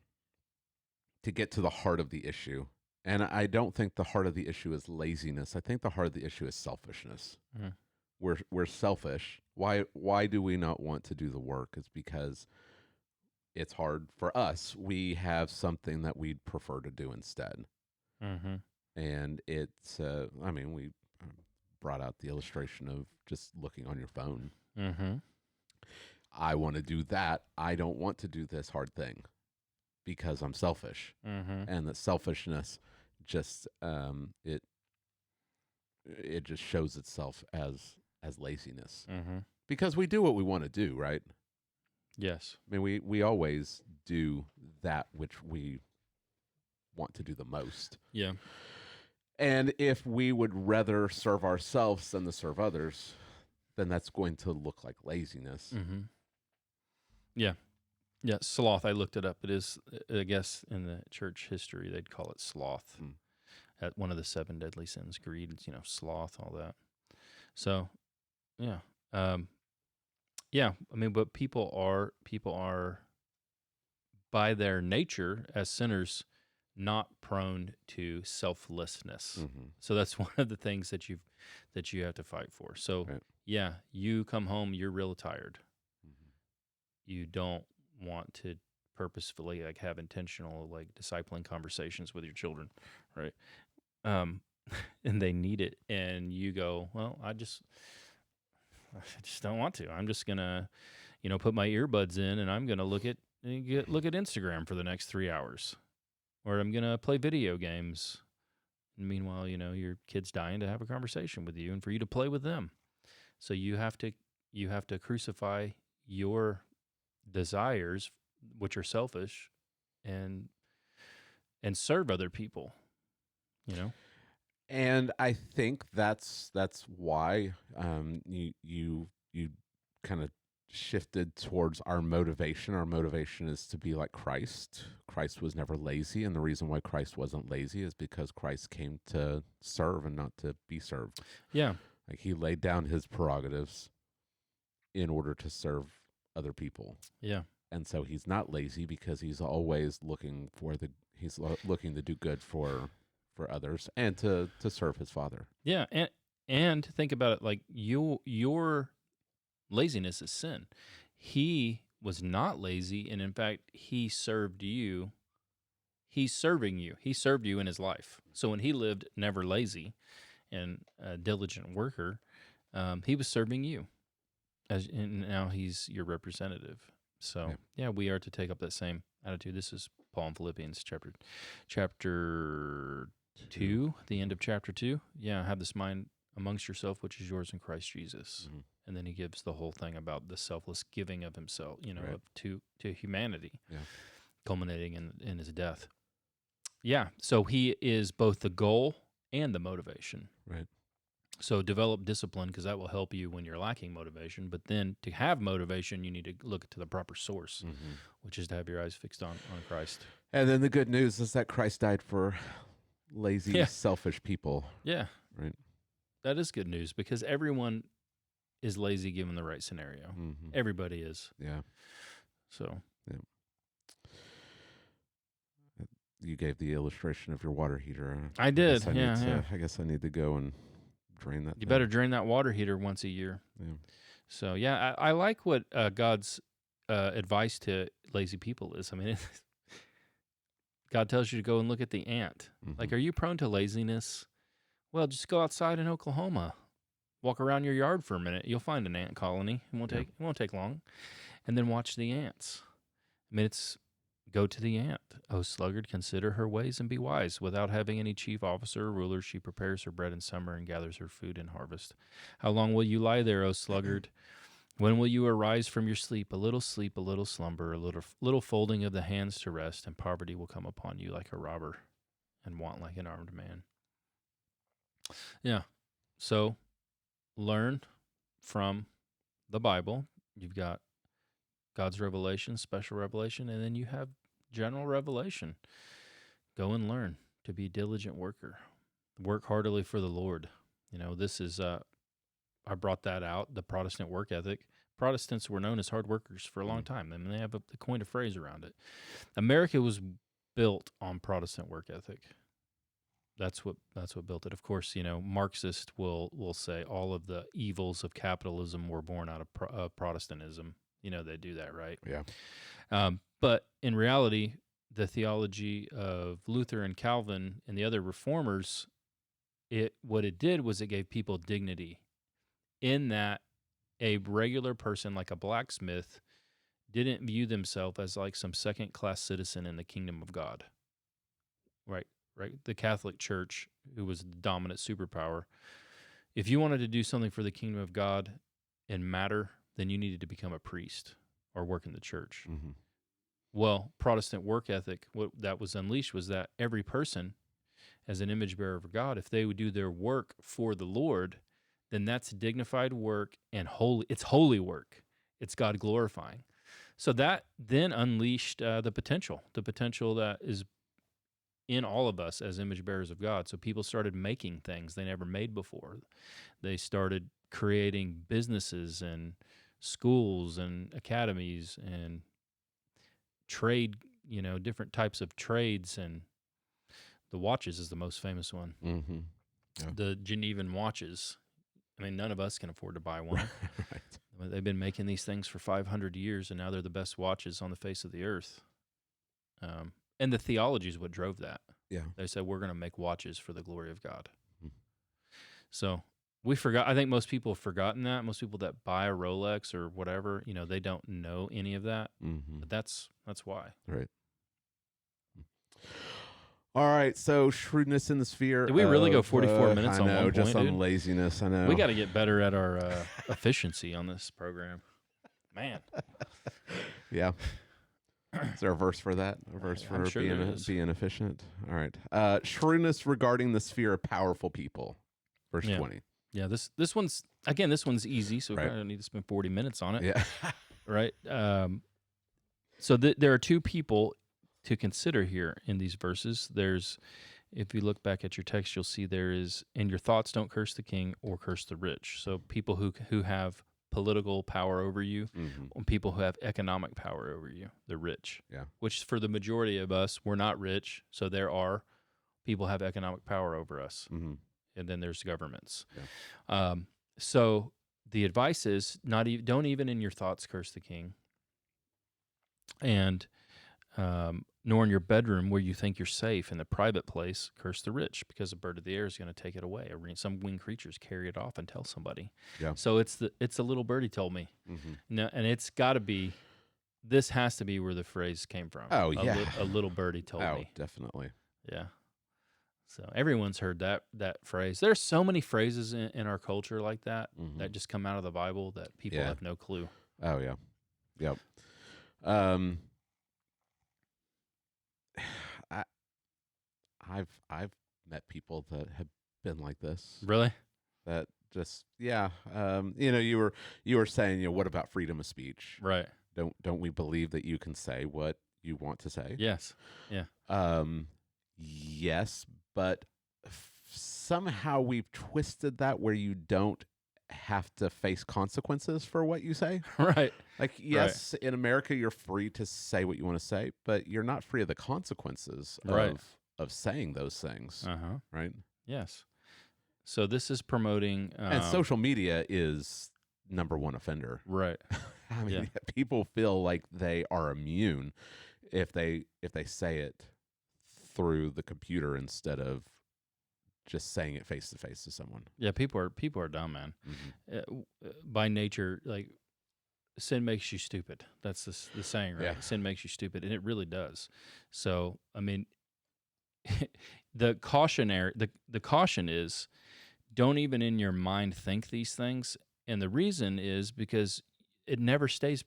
get to the heart of the issue. And I don't think the heart of the issue is laziness. I think the heart of the issue is selfishness. Mhm. We're selfish. Why do we not want to do the work? It's because it's hard for us. We have something that we'd prefer to do instead. Mm-hmm. And it's we brought out the illustration of just looking on your phone. Mm-hmm. I want to do that. I don't want to do this hard thing because I'm selfish. Mm-hmm. And that selfishness just it just shows itself as laziness. Mm-hmm. Because we do what we want to do, right? Yes. I mean, we always do that which we want to do the most. Yeah. And if we would rather serve ourselves than to serve others, then that's going to look like laziness. Mm-hmm. Yeah. Yeah, sloth. I looked it up. It is, I guess, in the church history, they'd call it sloth. At one of the 7 deadly sins, greed, sloth, all that. So, yeah. Yeah, I mean, but people are by their nature as sinners not prone to selflessness. Mm-hmm. So that's one of the things that you have to fight for. So, Right. yeah, you come home, you're real tired. Mm-hmm. You don't want to purposefully have intentional discipling conversations with your children, right? And they need it, and you go, well, I just don't want to. I'm just gonna, put my earbuds in, and I'm gonna look at Instagram for the next 3 hours, or I'm gonna play video games. And meanwhile, your kid's dying to have a conversation with you, and for you to play with them. So you have to crucify your desires, which are selfish, and serve other people. And I think that's why you kind of shifted towards our motivation. Our motivation is to be like Christ. Christ was never lazy, and the reason why Christ wasn't lazy is because Christ came to serve and not to be served. Yeah. Like he laid down his prerogatives in order to serve other people. Yeah. And so he's not lazy because he's always looking looking to do good for others and to serve his Father. Yeah, and think about it, like your laziness is sin. He was not lazy, and in fact, he served you. He's serving you. He served you in his life. So when he lived never lazy and a diligent worker, he was serving you, and now he's your representative. So yeah, we are to take up that same attitude. This is Paul in Philippians chapter 2, the end of chapter 2. Yeah, have this mind amongst yourself, which is yours in Christ Jesus. Mm-hmm. And then he gives the whole thing about the selfless giving of himself, right. to humanity, culminating in his death. Yeah, so he is both the goal and the motivation. Right. So develop discipline, because that will help you when you're lacking motivation. But then to have motivation, you need to look to the proper source, which is to have your eyes fixed on Christ. And then the good news is that Christ died for lazy, selfish people. Yeah. Right. That is good news, because everyone is lazy given the right scenario. Mm-hmm. Everybody is. Yeah. So. Yeah. You gave the illustration of your water heater. I did. I guess I need to go and drain that. You better drain that water heater once a year. Yeah. So, yeah, I like what God's advice to lazy people is. I mean, God tells you to go and look at the ant. Mm-hmm. Like, are you prone to laziness? Well, just go outside in Oklahoma. Walk around your yard for a minute. You'll find an ant colony. It won't take long. And then watch the ants. I mean, go to the ant. O sluggard, consider her ways and be wise. Without having any chief officer or ruler, she prepares her bread in summer and gathers her food in harvest. How long will you lie there, O sluggard? When will you arise from your sleep? A little slumber, a little folding of the hands to rest, and poverty will come upon you like a robber, and want like an armed man. Yeah, so learn from the Bible. You've got God's revelation, special revelation, and then you have general revelation. Go and learn to be a diligent worker. Work heartily for the Lord. This is, I brought that out, the Protestant work ethic. Protestants were known as hard workers for a long time. I mean, they have a coined a phrase around it. America was built on Protestant work ethic. That's what built it. Of course, Marxists will say all of the evils of capitalism were born out of Protestantism. They do that, right? Yeah. But in reality, the theology of Luther and Calvin and the other reformers, what it did was it gave people dignity, in that a regular person like a blacksmith didn't view themselves as like some second-class citizen in the kingdom of God. Right? The Catholic Church, who was the dominant superpower, if you wanted to do something for the kingdom of God and matter, then you needed to become a priest or work in the church. Mm-hmm. Well, Protestant work ethic, what that was unleashed was that every person, as an image bearer of God, if they would do their work for the Lord, then that's dignified work and holy. It's holy work. It's God glorifying. So that then unleashed the potential that is in all of us as image bearers of God. So people started making things they never made before. They started creating businesses and schools and academies and trade, different types of trades, and the watches is the most famous one. Mm-hmm. Yeah. The Genevan watches. I mean, none of us can afford to buy one. Right. They've been making these things for 500 years, and now they're the best watches on the face of the earth. And the theology is what drove that. Yeah. They said, we're going to make watches for the glory of God. Mm-hmm. So we forgot. I think most people have forgotten that. Most people that buy a Rolex or whatever, they don't know any of that. Mm-hmm. But that's why. Right. All right. So shrewdness in the sphere. Did we really go 44 minutes on one point, just on dude? Laziness. I know. We got to get better at our efficiency on this program. Man. Yeah. Is there a verse for that? A verse for sure being efficient? All right. Shrewdness regarding the sphere of powerful people. Verse 20. Yeah, this one's easy, so we Right. probably don't need to spend 40 minutes on it, Yeah. right? So there are two people to consider here in these verses. If you look back at your text, you'll see there is, "In your thoughts, don't curse the king or curse the rich." So people who have political power over you, and people who have economic power over you, the rich. Yeah. Which for the majority of us, we're not rich, so there are people have economic power over us, and then there's governments. Yeah. So the advice is don't even in your thoughts curse the king, and nor in your bedroom where you think you're safe in the private place curse the rich, because a bird of the air is going to take it away. Some winged creatures carry it off and tell somebody. Yeah. So it's a little birdie told me. No, and it's got to be. This has to be where the phrase came from. Oh, yeah. A little birdie told me. Oh, definitely. Yeah. So everyone's heard that phrase. There's so many phrases in our culture like that that just come out of the Bible that people have no clue. Oh, yeah. Yep. I've met people that have been like this. Really? That just you were saying, what about freedom of speech? Right. Don't we believe that you can say what you want to say? Yes. Yeah. Yes, but somehow we've twisted that where you don't have to face consequences for what you say. Right. Like, yes, in America, you're free to say what you want to say, but you're not free of the consequences of saying those things. Right. Yes. So this is promoting, and social media is number one offender. Right. I mean, people feel like they are immune if they say it through the computer instead of just saying it face to face to someone. Yeah, people are dumb, man. By nature, like, sin makes you stupid. That's the saying, right? Yeah. Sin makes you stupid, and it really does. So, I mean, the caution is, don't even in your mind think these things, and the reason is because it never stays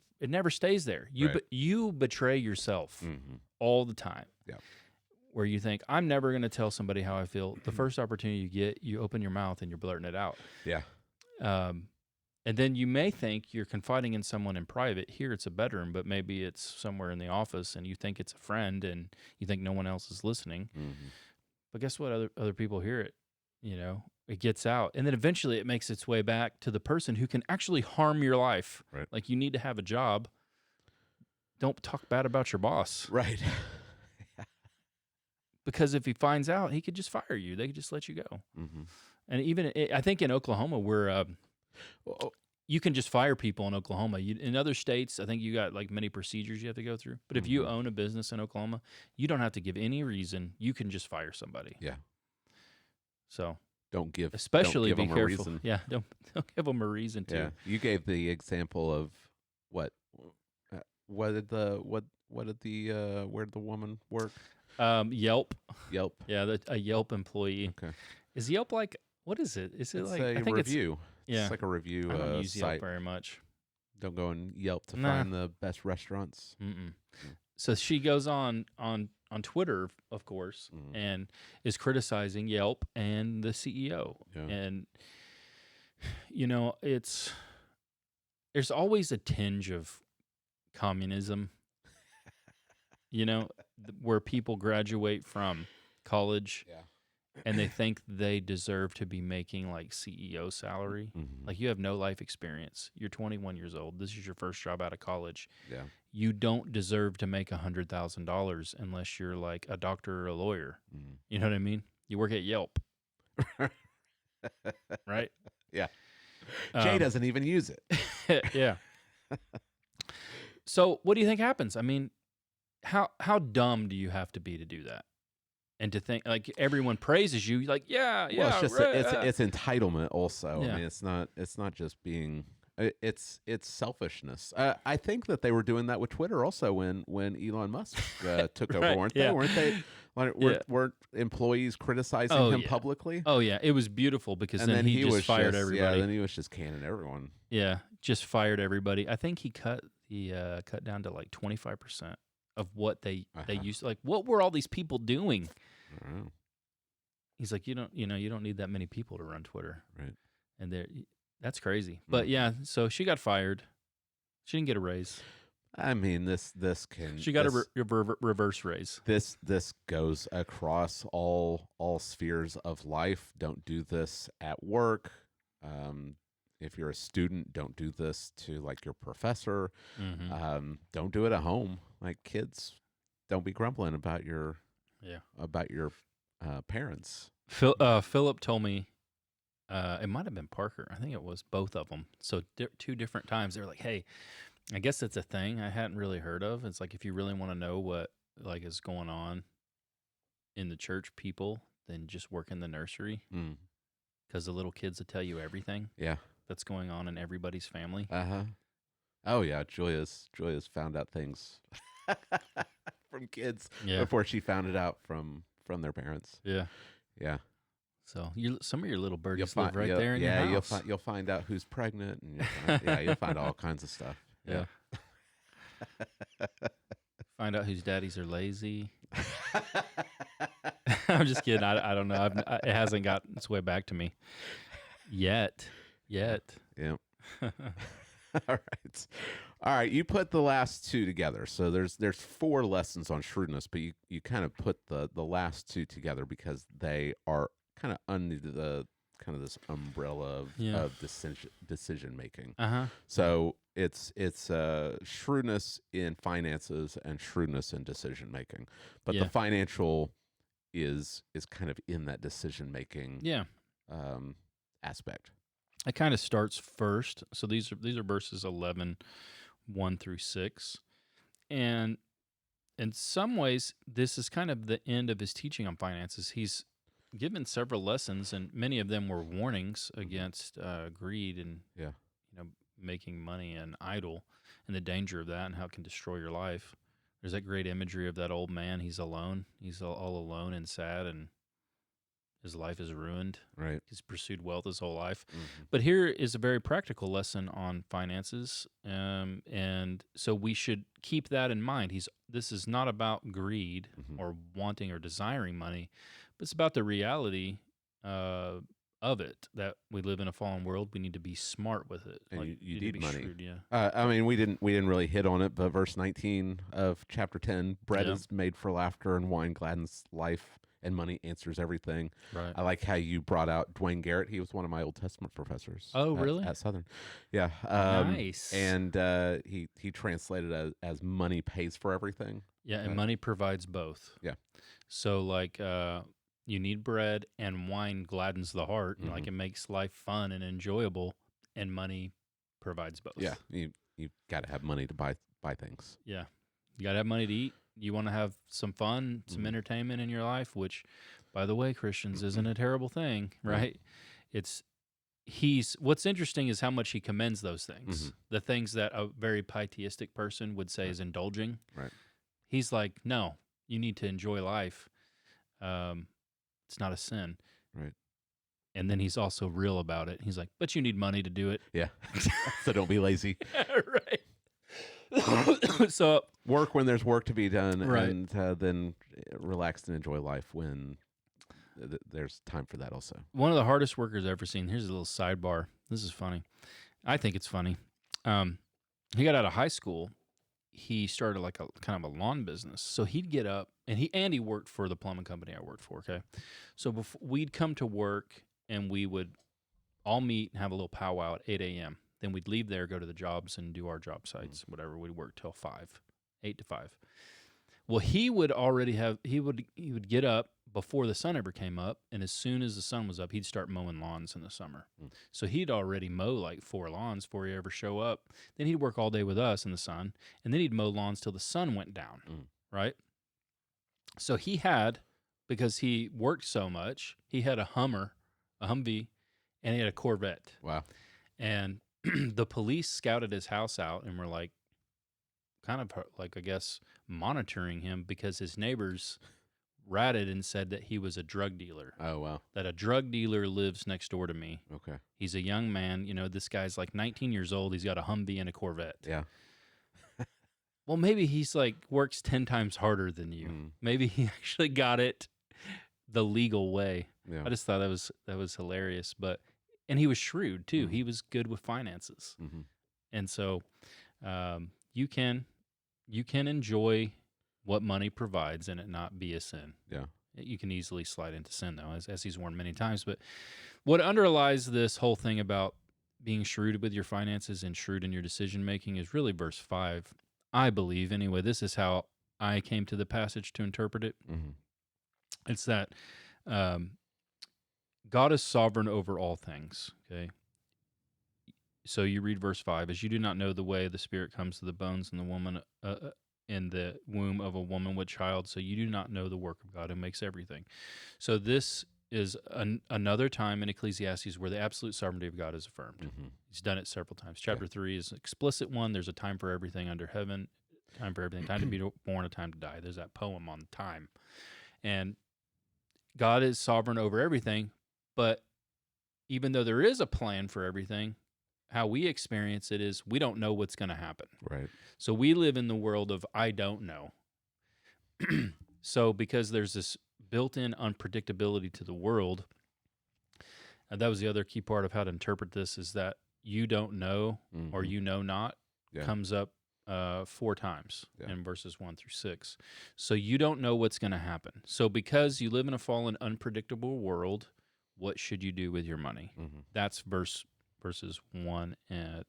there. You betray yourself all the time. Yeah. Where you think, I'm never going to tell somebody how I feel. The first opportunity you get, you open your mouth and you're blurting it out. Yeah. And then you may think you're confiding in someone in private. Here it's a bedroom, but maybe it's somewhere in the office, and you think it's a friend, and you think no one else is listening. But guess what? Other people hear it. It gets out, and then eventually it makes its way back to the person who can actually harm your life. Right. Like, you need to have a job. Don't talk bad about your boss. Right. Because if he finds out, he could just fire you. They could just let you go. And even, I think in Oklahoma, where you can just fire people in Oklahoma. In other states, I think you got like many procedures you have to go through. But if you own a business in Oklahoma, you don't have to give any reason. You can just fire somebody. Yeah. So don't give be them careful. a reason. Yeah, don't give them a reason to. Yeah. You gave the example of where did the woman work? Yelp. Yelp. Yeah, a Yelp employee. Okay. Is Yelp like, what is it? Is it it's like a I think review? It's It's like a review I don't use site. Yelp very much. Don't go on Yelp to find the best restaurants. So she goes on Twitter, of course, and is criticizing Yelp and the CEO. Yeah. And there's always a tinge of communism. Where people graduate from college and they think they deserve to be making like CEO salary. Like, you have no life experience. You're 21 years old. This is your first job out of college. Yeah. You don't deserve to make $100,000 unless you're like a doctor or a lawyer. You know what I mean? You work at Yelp. Right? Yeah. Jay doesn't even use it. Yeah. So what do you think happens? I mean, how dumb do you have to be to do that? And to think, like, everyone praises you, like, well, it's just right, it's entitlement also. Yeah. I mean, it's not just being it's selfishness. I think that they were doing that with Twitter also when Elon Musk took over, weren't they? Weren't they? Weren't employees criticizing him publicly? Oh yeah, it was beautiful because then he just fired everybody. Yeah, then he was just canning everyone. Yeah, just fired everybody. I think he cut down to like 25% of what they used to, like, what were all these people doing? I don't know. He's like, you don't need that many people to run Twitter. Right. And that's crazy. But yeah, so she got fired. She didn't get a raise. I mean, this can She got a reverse raise. This goes across all spheres of life. Don't do this at work. If you're a student, don't do this to like your professor. Don't do it at home. Like kids, don't be grumbling about your parents. Philip told me, it might have been Parker. I think it was both of them. So two different times they were like, "Hey, I guess it's a thing I hadn't really heard of. It's like if you really want to know what like is going on in the church people, then just work in the nursery because the little kids will tell you everything. Yeah, that's going on in everybody's family. Oh yeah, Julia's found out things from kids before she found it out from their parents. Yeah. So some of your little birdies live right there in your house. You'll find out who's pregnant, and you'll find all kinds of stuff. Yeah. Find out whose daddies are lazy. I'm just kidding. I don't know. It hasn't gotten its way back to me yet. Yeah. All right. You put the last two together. So there's 4 lessons on shrewdness, but you kind of put the last 2 together because they are kind of under the kind of this umbrella of decision making. So it's shrewdness in finances and shrewdness in decision making, but the financial is kind of in that decision making aspect. It kind of starts first. So these are verses 11, 1 through 6. And in some ways, this is kind of the end of his teaching on finances. He's given several lessons, and many of them were warnings against greed and making money an idol and the danger of that and how it can destroy your life. There's that great imagery of that old man. He's alone. He's all alone and sad, and his life is ruined. Right. He's pursued wealth his whole life. But here is a very practical lesson on finances, and so we should keep that in mind. This is not about greed or wanting or desiring money, but it's about the reality of it, that we live in a fallen world. We need to be smart with it. And like, you need money. Shrewd, I mean, we didn't really hit on it, but verse 19 of chapter 10, bread is made for laughter and wine gladdens life, and money answers everything. Right. I like how you brought out Dwayne Garrett. He was one of my Old Testament professors. Oh, really? At Southern. Yeah. Nice. And he translated it as money pays for everything. Yeah, and money provides both. Yeah. So like you need bread, and wine gladdens the heart. Like it makes life fun and enjoyable, and money provides both. Yeah, you got to have money to buy things. Yeah, you got to have money to eat. You want to have some fun, some entertainment in your life, which, by the way, Christians, isn't a terrible thing, right? What's interesting is how much he commends those things. The things that a very pietistic person would say is indulging. Right. He's like, no, you need to enjoy life. It's not a sin. Right. And then he's also real about it. He's like, but you need money to do it. Yeah. So don't be lazy. Right. So work when there's work to be done, right. And then relax and enjoy life when there's time for that also. One of the hardest workers I've ever seen. Here's a little sidebar. This is funny. I think it's funny. He got out of high school. He started like a kind of a lawn business. So he'd get up, and he worked for the plumbing company I worked for. Okay, so we'd come to work, and we would all meet and have a little powwow at 8 a.m. Then we'd leave there, go to the jobs, and do our job sites, whatever. We'd work till 8 to 5. Well, he would get up before the sun ever came up, and as soon as the sun was up, he'd start mowing lawns in the summer. So he'd already mow like 4 lawns before he ever show up. Then he'd work all day with us in the sun, and then he'd mow lawns till the sun went down, right? So he had, because he worked so much, he had a Humvee, and he had a Corvette. Wow. And the police scouted his house out and were like, kind of like, I guess, monitoring him because his neighbors ratted and said that he was a drug dealer. Oh, wow. That a drug dealer lives next door to me. Okay. He's a young man. This guy's like 19 years old. He's got a Humvee and a Corvette. Yeah. Well, maybe he's like works 10 times harder than you. Maybe he actually got it the legal way. Yeah. I just thought that was hilarious. But and he was shrewd too. Mhm. He was good with finances, Mm-hmm. and so you can enjoy what money provides and it not be a sin. Yeah. You can easily slide into sin though, as he's warned many times. But what underlies this whole thing about being shrewd with your finances and shrewd in your decision making is really verse 5. I believe, anyway, this is how I came to the passage to interpret it. Mm-hmm. It's that um, God is sovereign over all things. Okay. So you read verse 5, as you do not know the way the Spirit comes to the bones in the woman in the womb of a woman with child, so you do not know the work of God who makes everything. So this is another time in Ecclesiastes where the absolute sovereignty of God is affirmed. Mm-hmm. He's done it several times. Chapter 3 is an explicit one. There's a time for everything under heaven, time for everything, time to be born, a time to die. There's that poem on time. And God is sovereign over everything, but even though there is a plan for everything, how we experience it is we don't know what's going to happen. Right. So we live in the world of I don't know. So because there's this built-in unpredictability to the world, and that was the other key part of how to interpret this, is that you don't know or Mm-hmm. you know not Yeah. comes up 4 times Yeah. in verses 1 through 6. So you don't know what's going to happen. So because you live in a fallen, unpredictable world, what should you do with your money? Mm-hmm. That's verses 1 and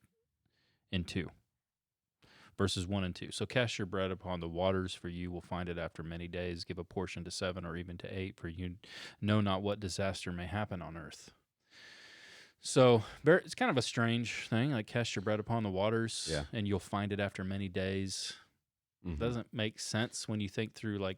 2. Verses 1 and 2. So cast your bread upon the waters, for you will find it after many days. Give a portion to 7 or even to 8, for you know not what disaster may happen on earth. So it's kind of a strange thing, like cast your bread upon the waters, Yeah. and you'll find it after many days. Mm-hmm. Doesn't make sense when you think through like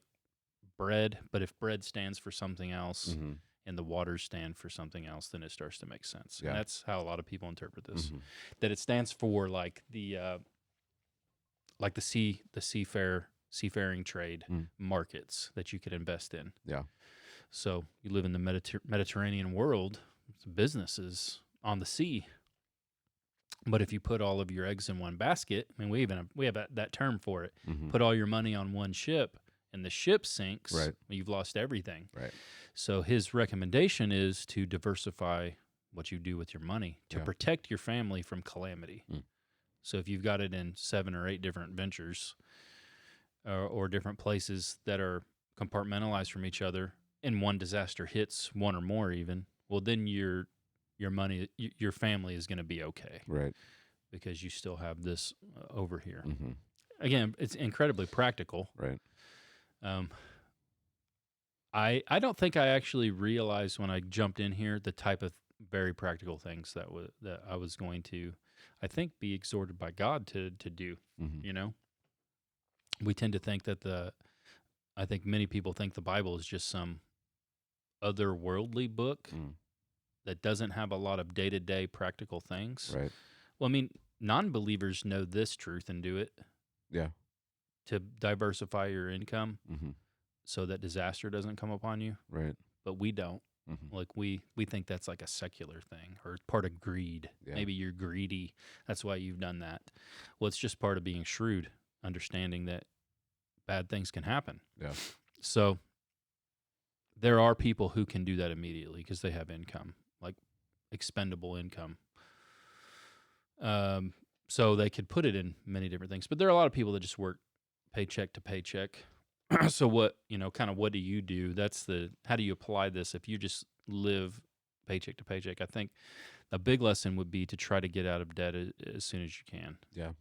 bread, but if bread stands for something else, Mm-hmm. and the waters stand for something else, then it starts to make sense. Yeah. And that's how a lot of people interpret this. Mm-hmm. That it stands for like the seafaring trade markets that you could invest in. Yeah. So you live in the Mediterranean world, businesses on the sea. But if you put all of your eggs in one basket, I mean, we have that term for it. Mm-hmm. Put all your money on one ship, and the ship sinks. Right. You've lost everything. Right. So his recommendation is to diversify what you do with your money to protect your family from calamity. Mm. So if you've got it in 7 or 8 different ventures or different places that are compartmentalized from each other, and one disaster hits one or more even, well, then your money, your family is going to be okay. Right. Because you still have this over here. Mm-hmm. Again, it's incredibly practical. Right. I don't think I actually realized when I jumped in here the type of very practical things that I was going to, I think, be exhorted by God to do. Mm-hmm. You know, we tend to think that I think many people think the Bible is just some otherworldly book that doesn't have a lot of day-to-day practical things. Right. Well, I mean, non-believers know this truth and do it. Yeah. To diversify your income. Mm-hmm. So that disaster doesn't come upon you. Right. But we don't. Mm-hmm. Like we think that's like a secular thing or part of greed. Yeah. Maybe you're greedy. That's why you've done that. Well, it's just part of being shrewd, understanding that bad things can happen. Yeah. So there are people who can do that immediately because they have income, like expendable income. So they could put it in many different things. But there are a lot of people that just work paycheck to paycheck. So what do you do? How do you apply this if you just live paycheck to paycheck? I think a big lesson would be to try to get out of debt as soon as you can. Yeah.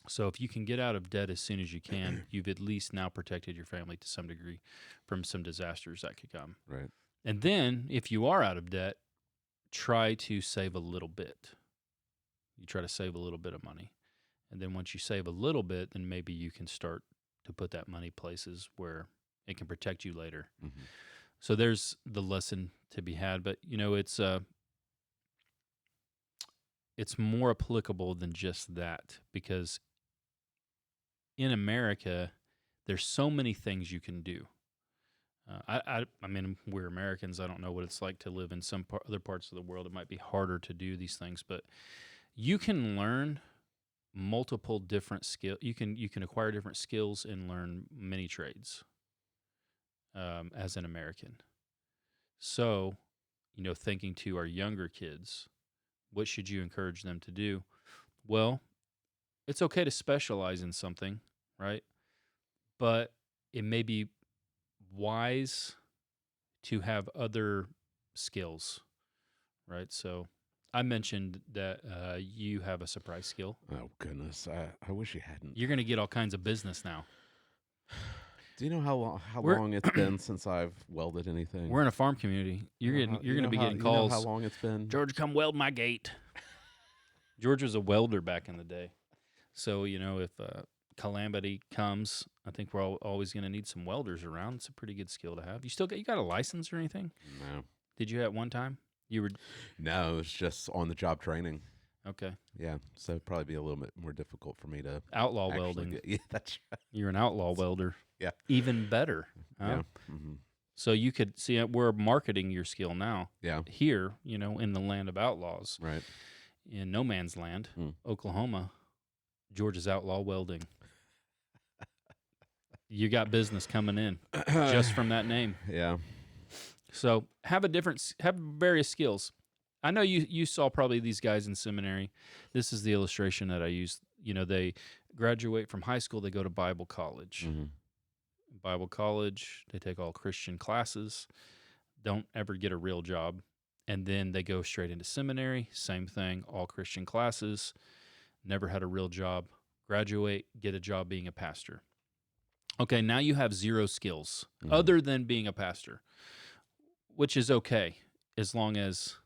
So if you can get out of debt as soon as you can, you've at least now protected your family to some degree from some disasters that could come. Right. And then if you are out of debt, try to save a little bit. You try to save a little bit of money. And then once you save a little bit, then maybe you can start to put that money places where it can protect you later. Mm-hmm. So there's the lesson to be had, but it's more applicable than just that, because in America, there's so many things you can do. I mean, we're Americans. I don't know what it's like to live in some other parts of the world. It might be harder to do these things, but you can learn multiple different skills. You can acquire different skills and learn many trades as an American. So thinking to our younger kids, what should you encourage them to do? Well, it's okay to specialize in something, right? But it may be wise to have other skills, right? So I mentioned that you have a surprise skill. Oh, goodness. I wish you hadn't. You're going to get all kinds of business now. Do you know how We're- long it's been since I've welded anything? We're in a farm community. You're going to be getting calls. You know how long it's been? George, come weld my gate. George was a welder back in the day. So, if calamity comes, I think we're always going to need some welders around. It's a pretty good skill to have. You got a license or anything? No. Did you at one time? No, it was just on the job training. Okay. Yeah, so it'd probably be a little bit more difficult for me to Outlaw welding. Yeah, that's right. You're an outlaw welder. Yeah. Even better. Huh? Yeah. Mm-hmm. So you could see we're marketing your skill now. Yeah. Here, in the land of outlaws. Right. In no man's land, Oklahoma, Georgia's outlaw welding. You got business coming in just from that name. Yeah. So have various skills. I know you saw probably these guys in seminary. This is the illustration that I used. They graduate from high school, they go to Bible college. Mm-hmm. Bible college, they take all Christian classes, don't ever get a real job. And then they go straight into seminary, same thing, all Christian classes, never had a real job, graduate, get a job being a pastor. Okay, now you have zero skills other than being a pastor, which is okay as long as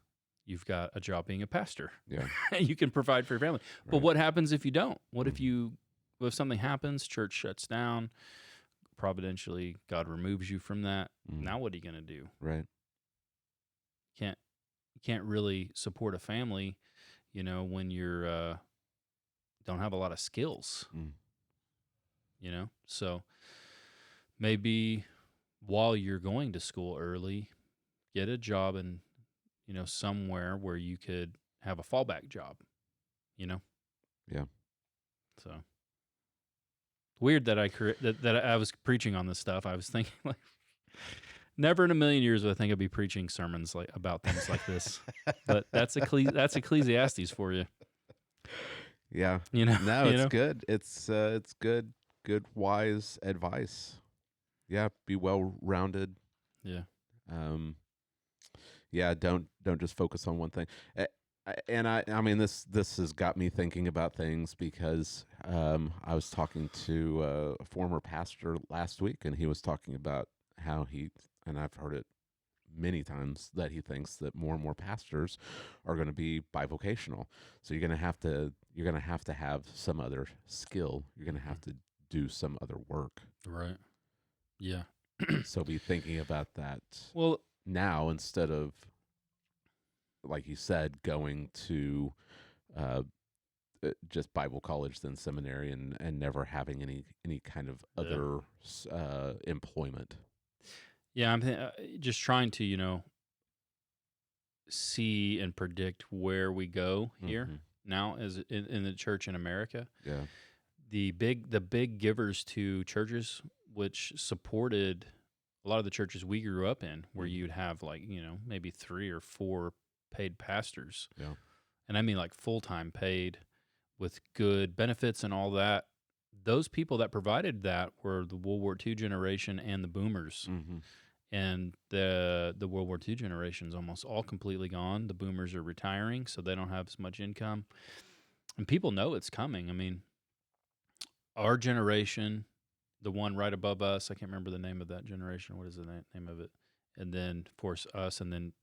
you've got a job being a pastor. Yeah. You can provide for your family. Right. But what happens if you don't? What if something happens, church shuts down, providentially God removes you from that? Now what are you going to do? Right. You can't really support a family, when you're don't have a lot of skills. So maybe while you're going to school early, get a job in, somewhere where you could have a fallback job, Yeah. So weird that I was preaching on this stuff. I was thinking never in a million years would I think I'd be preaching sermons about things like this. But that's Ecclesiastes for you. Yeah. No, it's good. It's good, wise advice. Yeah, be well-rounded. Yeah. Yeah, don't just focus on one thing. And I mean, this has got me thinking about things because I was talking to a former pastor last week, and he was talking about how and I've heard it many times, that he thinks that more and more pastors are going to be bivocational. So you're going to have some other skill. You're going to have to do some other work. Right. Yeah. So be thinking about that. Well, now, instead of, like you said, going to just Bible college, then seminary, and never having any kind of other employment. Yeah, I'm just trying to, see and predict where we go here now as in the church in America. Yeah. The big givers to churches, which supported a lot of the churches we grew up in, where you'd have maybe 3 or 4 paid pastors. Yeah. And I mean full-time paid with good benefits and all that. Those people that provided that were the World War II generation and the boomers. Mm-hmm. And the World War II generation is almost all completely gone. The boomers are retiring, so they don't have as much income. And people know it's coming. I mean, our generation, the one right above us, I can't remember the name of that generation. What is the name of it? And then, of course, us, and then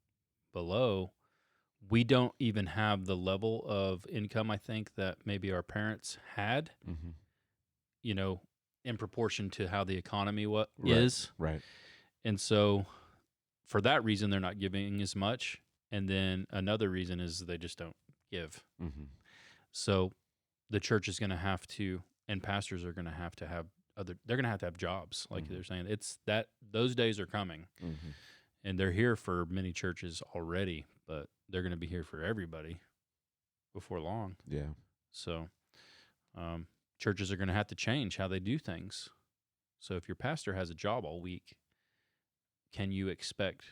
below, we don't even have the level of income, I think, that maybe our parents had, in proportion to how the economy is. Right. And so for that reason, they're not giving as much. And then another reason is they just don't give. Mm-hmm. So the church is going to have to, and pastors are going to have they're going to have jobs, like they're saying. It's that those days are coming. Mm-hmm. And they're here for many churches already, but they're going to be here for everybody before long. Yeah. So churches are going to have to change how they do things. So if your pastor has a job all week, can you expect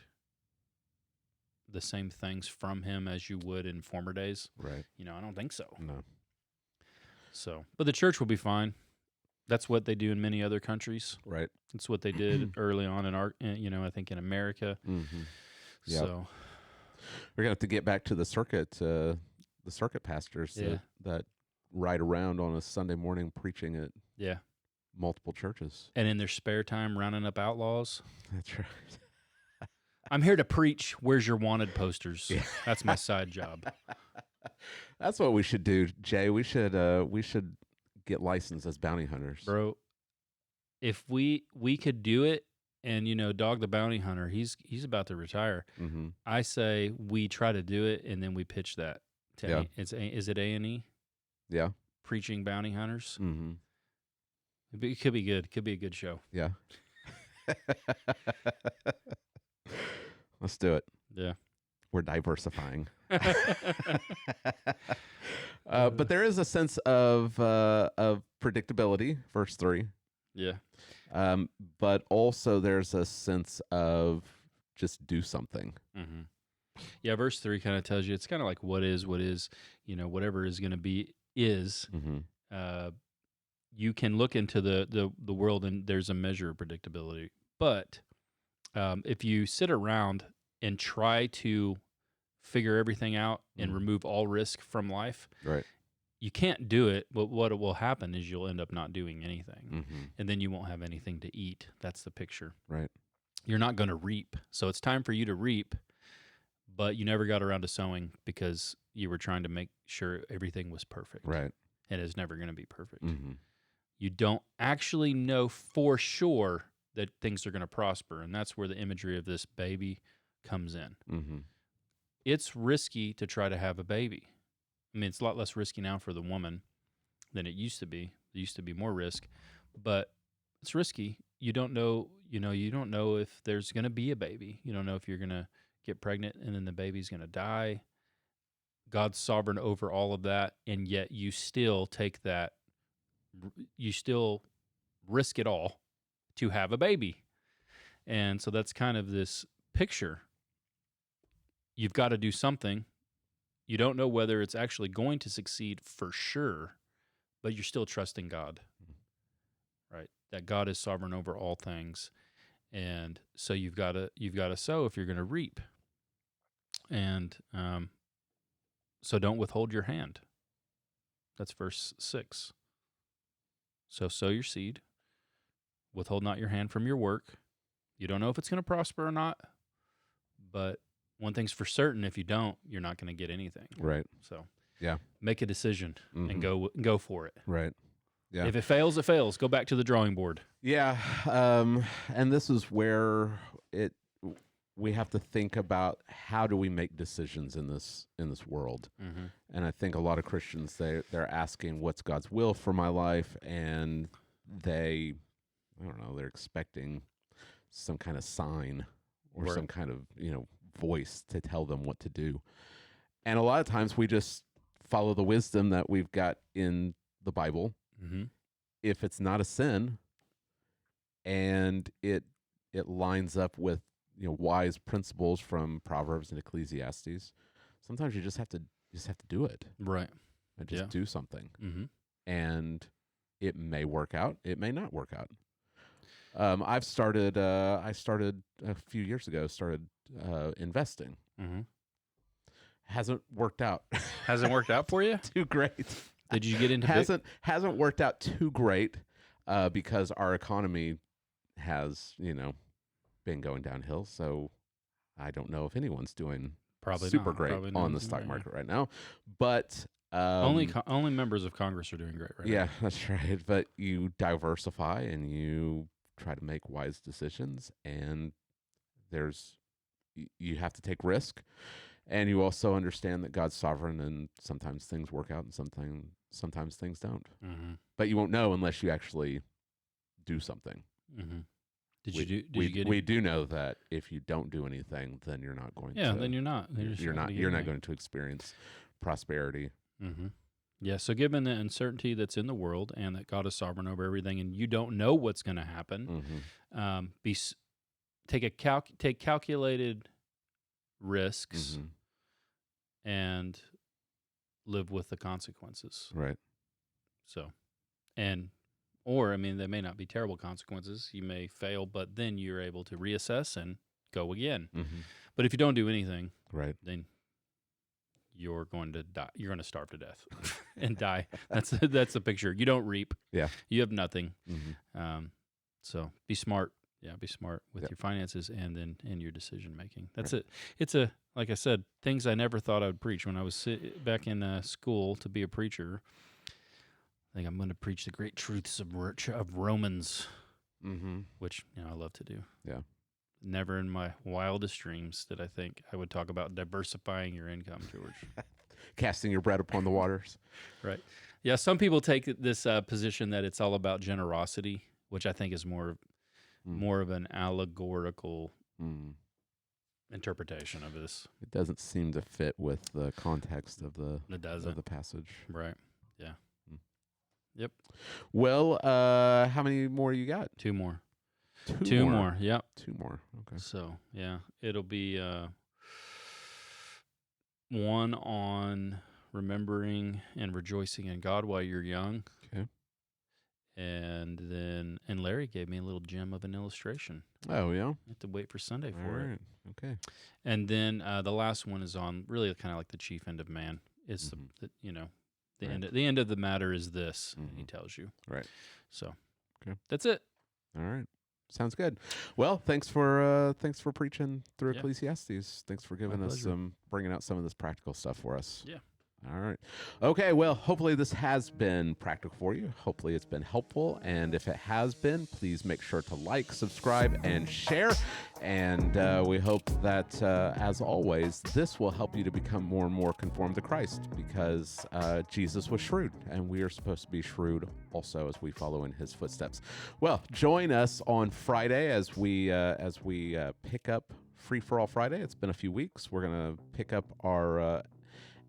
the same things from him as you would in former days? Right. I don't think so. No. So, but the church will be fine. That's what they do in many other countries. Right. It's what they did early on in I think in America. Mm-hmm. Yep. So we're gonna have to get back to the circuit pastors that ride around on a Sunday morning preaching at multiple churches. And in their spare time, rounding up outlaws. That's right. I'm here to preach. Where's your wanted posters? Yeah. That's my side job. That's what we should do, Jay. We should get licensed as bounty hunters, bro. If we could do it, and Dog the Bounty Hunter, he's about to retire. Mm-hmm. I say we try to do it, and then we pitch that. Is it A&E? Yeah, preaching bounty hunters. Mm-hmm. It could be good. Could be a good show. Yeah. Let's do it. Yeah. We're diversifying. But there is a sense of predictability, verse 3. Yeah. But also there's a sense of just do something. Mm-hmm. Yeah, verse 3 kind of tells you, it's kind of like what is, whatever is going to be is. Mm-hmm. You can look into the world and there's a measure of predictability. But if you sit around and try to figure everything out and remove all risk from life, right, you can't do it. But what will happen is you'll end up not doing anything, mm-hmm. and then you won't have anything to eat. That's the picture. Right. You're not going to reap. So it's time for you to reap, but you never got around to sowing because you were trying to make sure everything was perfect. Right. And it's never going to be perfect. Mm-hmm. You don't actually know for sure that things are going to prosper, and that's where the imagery of this baby comes in. Mm-hmm. It's risky to try to have a baby. I mean, it's a lot less risky now for the woman than it used to be. There used to be more risk, but it's risky. You don't know, you don't know if there's going to be a baby. You don't know if you're going to get pregnant and then the baby's going to die. God's sovereign over all of that, and yet you still take that, you still risk it all to have a baby. And so that's kind of this picture. You've got to do something. You don't know whether it's actually going to succeed for sure, but you're still trusting God, right? That God is sovereign over all things. And so you've got to sow if you're going to reap. And so don't withhold your hand. That's verse 6. So sow your seed. Withhold not your hand from your work. You don't know if it's going to prosper or not, but one thing's for certain: if you don't, you're not going to get anything. Right. So, yeah, make a decision and go for it. Right. Yeah. If it fails, it fails. Go back to the drawing board. Yeah. And this is where we have to think about how do we make decisions in this world. Mm-hmm. And I think a lot of Christians they're asking, what's God's will for my life, and they're expecting some kind of sign or some kind of voice to tell them what to do. And a lot of times we just follow the wisdom that we've got in the Bible. Mm-hmm. If it's not a sin and it lines up with wise principles from Proverbs and Ecclesiastes, sometimes you just have to do it. Right. And just do something. Mm-hmm. And it may work out, it may not work out. I started a few years ago, investing. Mm-hmm. Hasn't worked out. Hasn't worked out for you? Too great. Did you get into hasn't worked out too great because our economy has, been going downhill. So I don't know if anyone's doing super great on the stock market right now. But only members of Congress are doing great right now. Yeah, that's right. But you diversify and you try to make wise decisions, and you have to take risk, and you also understand that God's sovereign, and sometimes things work out and sometimes things don't. Mm-hmm. But you won't know unless you actually do something. Mm-hmm. We do know that if you don't do anything, then you're not going to. Yeah, then you're not. You're not going to experience prosperity. Mm-hmm. Yeah, so given the uncertainty that's in the world and that God is sovereign over everything, and you don't know what's going to happen, Mm-hmm. take calculated risks, Mhm. and live with the consequences. Right. So, or I mean, they may not be terrible consequences. You may fail, but then you're able to reassess and go again. Mhm. But if you don't do anything, Right. then you're going to die. You're going to starve to death and die. That's the picture. You don't reap. Yeah. You have nothing. Mhm. So be smart. Yeah, be smart with Yep. your finances and then in your decision making. That's Right. it. It's like I said, things I never thought I would preach when I was back in school to be a preacher. I think I'm going to preach the great truths of Romans, Mhm. which I love to do. Yeah. Never in my wildest dreams did I think I would talk about diversifying your income, George. Casting your bread upon the waters. Right. Yeah, some people take this position that it's all about generosity, which I think is more of an allegorical interpretation of this. It doesn't seem to fit with the context of the passage. Right. Yeah. Yep. Well, how many more you got? Two more. Two more. Yep. Two more. Okay. So, yeah, it'll be one on remembering and rejoicing in God while you're young. Okay. And Larry gave me a little gem of an illustration. Oh, yeah? I have to wait for Sunday for it. Okay. And then the last one is on really kind of like the chief end of man. It's the end of the matter is this, he tells you. Right. So, okay. That's it. All right. Sounds good. Well, thanks for preaching through Ecclesiastes. Thanks for giving us bringing out some of this practical stuff for us. Yeah. All right. Okay, well, hopefully this has been practical for you. Hopefully it's been helpful. And if it has been, please make sure to like, subscribe, and share. And we hope that, as always, this will help you to become more and more conformed to Christ, because Jesus was shrewd, and we are supposed to be shrewd also as we follow in his footsteps. Well, join us on Friday as we pick up Free for All Friday. It's been a few weeks. We're going to pick up our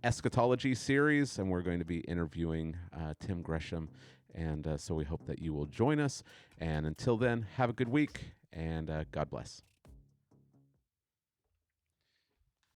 eschatology series, and we're going to be interviewing Tim Gresham, and so we hope that you will join us. And until then, have a good week, and God bless.